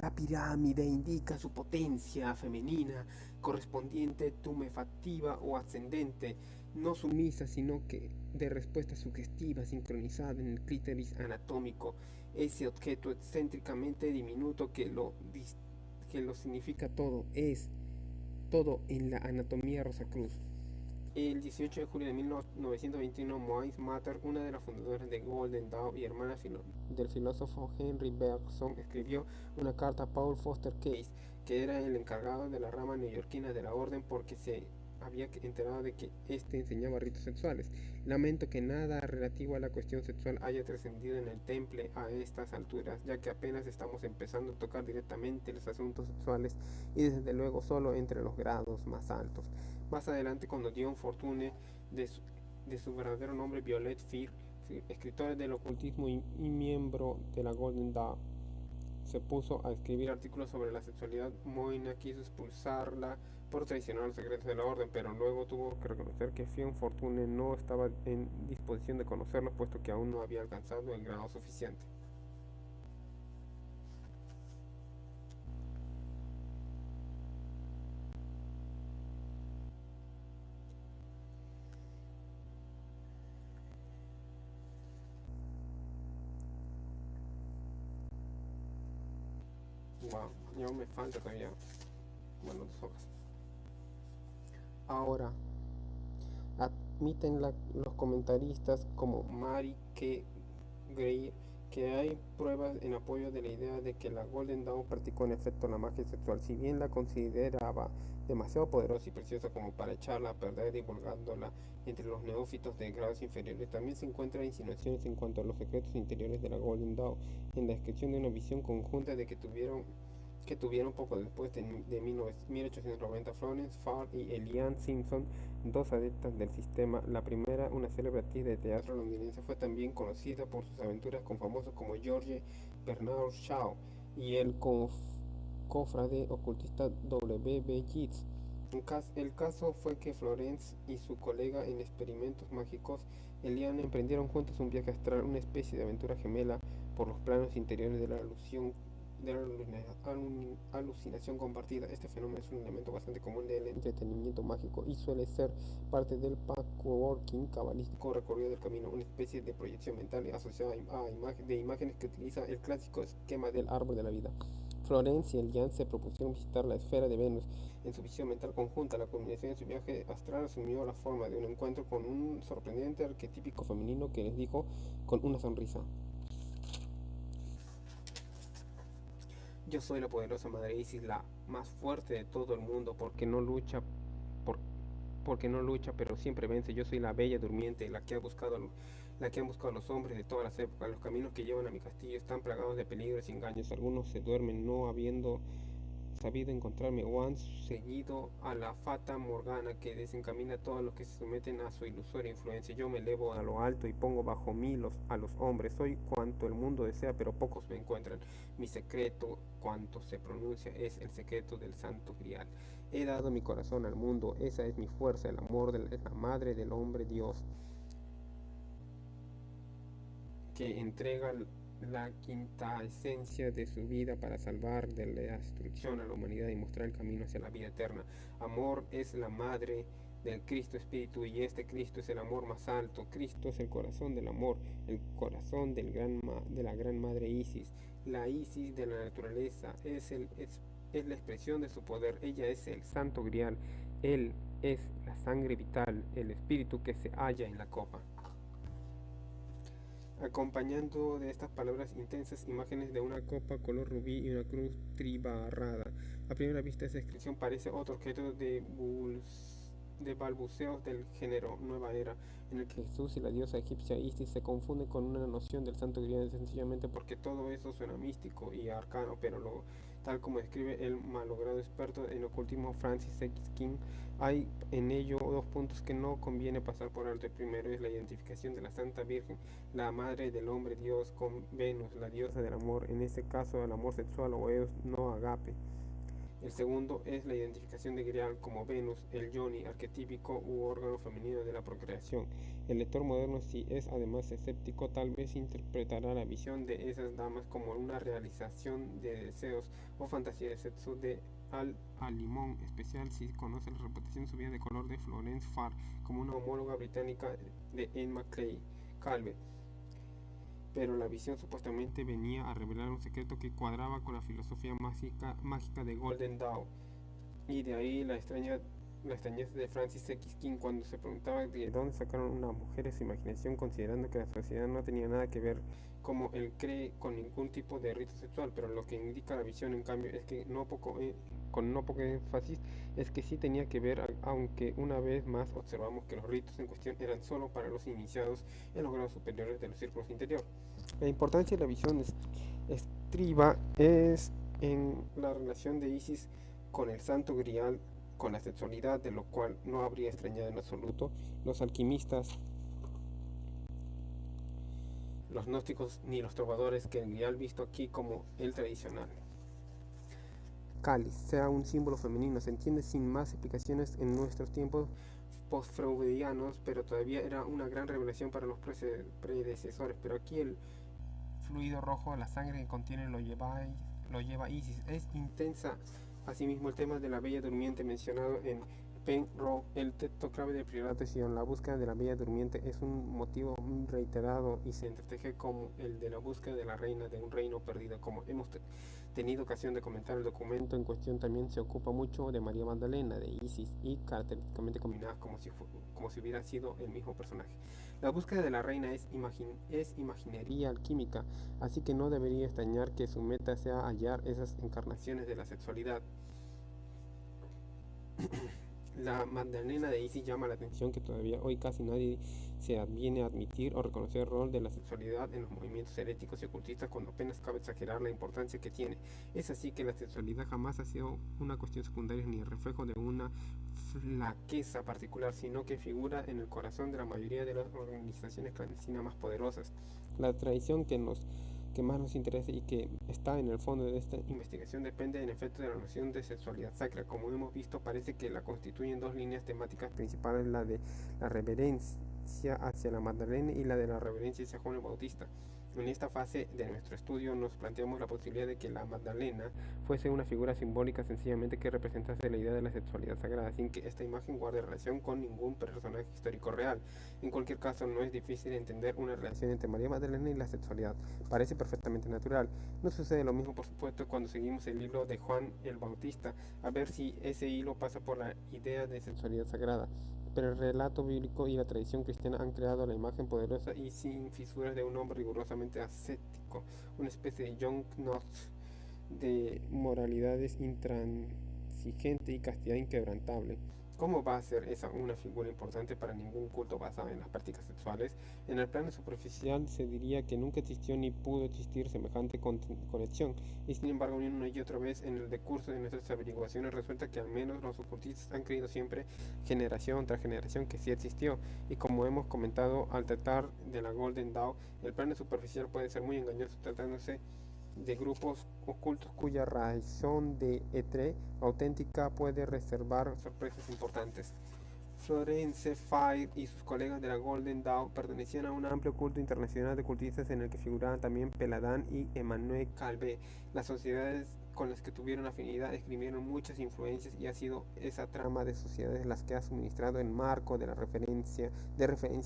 La pirámide indica su potencia femenina, correspondiente, tumefactiva o ascendente, no sumisa, sino que de respuesta sugestiva, sincronizada en el clítoris anatómico, ese objeto excéntricamente diminuto que lo significa todo, es todo en la anatomía Rosacruz. El 18 de julio de 1921, Moise Matter, una de las fundadoras de Golden Dawn y hermana del filósofo Henry Bergson, escribió una carta a Paul Foster Case, que era el encargado de la rama neoyorquina de la orden, porque se había enterado de que éste enseñaba ritos sexuales. Lamento que nada relativo a la cuestión sexual haya trascendido en el temple a estas alturas, ya que apenas estamos empezando a tocar directamente los asuntos sexuales, y desde luego solo entre los grados más altos. Más adelante, cuando Dion Fortune, de su verdadero nombre Violet Fear, escritora del ocultismo y miembro de la Golden Dawn, se puso a escribir artículos sobre la sexualidad, Moyna quiso expulsarla por traicionar los secretos de la orden, pero luego tuvo que reconocer que Dion Fortune no estaba en disposición de conocerlos, puesto que aún no había alcanzado el grado suficiente. Wow, ya me falta todavía, bueno, 2 hojas. Ahora, admiten los comentaristas como Mary K. Greer que hay pruebas en apoyo de la idea de que la Golden Dawn practicó en efecto la magia sexual, si bien la consideraba demasiado poderosa y preciosa como para echarla a perder divulgándola entre los neófitos de grados inferiores. También se encuentran insinuaciones en cuanto a los secretos interiores de la Golden Dawn, en la descripción de una visión conjunta que tuvieron poco después de 1890 Florence Farr y Eliane Simpson, dos adeptas del sistema. La primera, una célebre actriz de teatro londinense, fue también conocida por sus aventuras con famosos como George Bernard Shaw y el cofrade ocultista W. B. Yeats. El caso fue que Florence y su colega en experimentos mágicos, Eliane, emprendieron juntos un viaje astral, una especie de aventura gemela por los planos interiores de la ilusión alucinación compartida. Este fenómeno es un elemento bastante común del entretenimiento mágico y suele ser parte del pathworking cabalístico recorrido del camino, una especie de proyección mental asociada de imágenes que utiliza el clásico esquema del árbol de la vida. Florence y Elian se propusieron visitar la esfera de Venus. En su visión mental conjunta, la culminación de su viaje astral asumió la forma de un encuentro con un sorprendente arquetípico femenino que les dijo con una sonrisa: yo soy la poderosa Madre Isis, la más fuerte de todo el mundo, por- porque no lucha, pero siempre vence. Yo soy la bella durmiente, la que han buscado los hombres de todas las épocas. Los caminos que llevan a mi castillo están plagados de peligros y engaños. Algunos se duermen no habiendo sabido encontrarme, o han seguido a la fata Morgana que desencamina a todos los que se someten a su ilusoria influencia. Yo me elevo a lo alto y pongo bajo mí a los hombres. Soy cuanto el mundo desea, pero pocos me encuentran. Mi secreto, cuanto se pronuncia, es el secreto del Santo Grial. He dado mi corazón al mundo, esa es mi fuerza, el amor es la madre del hombre Dios, que entrega la quinta esencia de su vida para salvar de la destrucción a la humanidad y mostrar el camino hacia la vida eterna. Amor es la madre del Cristo Espíritu y este Cristo es el amor más alto. Cristo es el corazón del amor, el corazón de la gran madre Isis. La Isis de la naturaleza es la expresión de su poder. Ella es el santo grial. Él es la sangre vital, el espíritu que se halla en la copa. Acompañando de estas palabras intensas imágenes de una copa color rubí y una cruz tribarrada. A primera vista esa descripción parece otro objeto de balbuceos del género Nueva Era, en el que Jesús y la diosa egipcia Isis se confunden con una noción del santo grial sencillamente porque todo eso suena místico y arcano, pero tal como describe el malogrado experto en ocultismo Francis X. King, hay en ello dos puntos que no conviene pasar por alto. El primero es la identificación de la Santa Virgen, la madre del hombre Dios, con Venus, la diosa del amor, en este caso el amor sexual o eos, no agape. El segundo es la identificación de Grial como Venus, el yoni, arquetípico u órgano femenino de la procreación. El lector moderno, si es además escéptico, tal vez interpretará la visión de esas damas como una realización de deseos o fantasía de sexo de Al-Limón, especial si conoce la reputación subida de color de Florence Farr como una homóloga británica de Emma Calve. Pero la visión supuestamente venía a revelar un secreto que cuadraba con la filosofía mágica de Golden Dawn, y de ahí la extrañeza de Francis X. King cuando se preguntaba de dónde sacaron una mujer esa imaginación, considerando que la sociedad no tenía nada que ver, como él cree, con ningún tipo de rito sexual, pero lo que indica la visión en cambio es que con no poco énfasis es que sí tenía que ver, aunque una vez más observamos que los ritos en cuestión eran solo para los iniciados en los grados superiores de los círculos interior. La importancia de la visión estriba es en la relación de Isis con el santo grial, con la sexualidad, de lo cual no habría extrañado en absoluto los alquimistas, los gnósticos ni los trovadores que el grial visto aquí como el tradicional cáliz sea un símbolo femenino. Se entiende sin más explicaciones en nuestros tiempos post-freudianos, pero todavía era una gran revelación para los predecesores. Pero aquí el fluido rojo, la sangre que contiene, lo lleva Isis. Es intensa. Asimismo, el tema de la bella durmiente mencionado en Penrose, el texto clave del Priorato de Sion. La búsqueda de la bella durmiente es un motivo reiterado y se entreteje como el de la búsqueda de la reina de un reino perdido. Como hemos tenido ocasión de comentar, el documento en cuestión también se ocupa mucho de María Magdalena, de Isis, y característicamente combinadas como si hubiera sido el mismo personaje. La búsqueda de la reina es imaginería alquímica, así que no debería extrañar que su meta sea hallar esas encarnaciones de la sexualidad. La Magdalena de Isis llama la atención que todavía hoy casi nadie se viene a admitir o reconocer el rol de la sexualidad en los movimientos heréticos y ocultistas, cuando apenas cabe exagerar la importancia que tiene. Es así que la sexualidad jamás ha sido una cuestión secundaria ni el reflejo de una flaqueza particular, sino que figura en el corazón de la mayoría de las organizaciones clandestinas más poderosas. La tradición que más nos interesa y que está en el fondo de esta investigación depende en efecto de la noción de sexualidad sacra. Como hemos visto, parece que la constituyen dos líneas temáticas principales, la de la reverencia hacia la Magdalena y la de la reverencia hacia Juan el Bautista. En esta fase de nuestro estudio nos planteamos la posibilidad de que la Magdalena fuese una figura simbólica sencillamente que representase la idea de la sexualidad sagrada, sin que esta imagen guarde relación con ningún personaje histórico real. En cualquier caso, no es difícil entender una relación entre María Magdalena y la sexualidad. Parece perfectamente natural. No sucede lo mismo, por supuesto, cuando seguimos el hilo de Juan el Bautista, a ver si ese hilo pasa por la idea de sexualidad sagrada. Pero el relato bíblico y la tradición cristiana han creado la imagen poderosa y sin fisuras de un hombre rigurosamente ascético, una especie de John Knox de moralidades intransigente y castidad inquebrantable. ¿Cómo va a ser esa una figura importante para ningún culto basado en las prácticas sexuales? En el plano superficial se diría que nunca existió ni pudo existir semejante conexión, y sin embargo una y otra vez en el decurso de nuestras averiguaciones resulta que al menos los ocultistas han creído siempre, generación tras generación, que sí existió, y como hemos comentado al tratar de la Golden Dawn, el plano superficial puede ser muy engañoso tratándose de grupos ocultos cuya razón de etre auténtica puede reservar sorpresas importantes. Florence Fire y sus colegas de la Golden Dawn pertenecían a un amplio culto internacional de cultistas en el que figuraban también Peladán y Emmanuel Calvé. Las sociedades con las que tuvieron afinidad escribieron muchas influencias y ha sido esa trama de sociedades las que ha suministrado el marco de referencia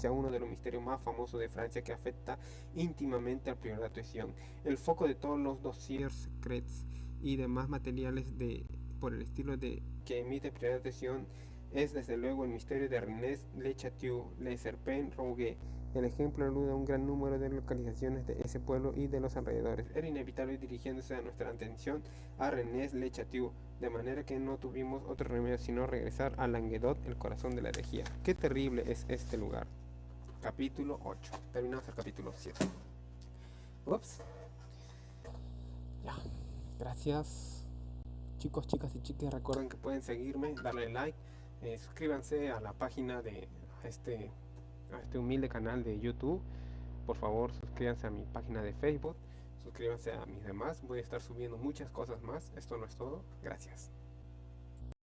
a uno de los misterios más famosos de Francia que afecta íntimamente al priorato de Sion. El foco de todos los dossiers secrets y demás materiales por el estilo que emite el priorato de Sion es desde luego el misterio de René Le Château, Le Serpent Rouget. El ejemplo alude a un gran número de localizaciones de ese pueblo y de los alrededores. Era inevitable dirigiéndose a nuestra atención a René Le Château, de manera que no tuvimos otro remedio sino regresar a Languedoc, el corazón de la herejía. Qué terrible es este lugar. Capítulo 8. Terminamos el capítulo 7. Ups. Ya. Gracias. Chicos, chicas y chicas, recuerden que pueden seguirme, darle like, suscríbanse a la página a este humilde canal de YouTube. Por favor, suscríbanse a mi página de Facebook, suscríbanse a mis demás. Voy a estar subiendo muchas cosas más. Esto no es todo. Gracias.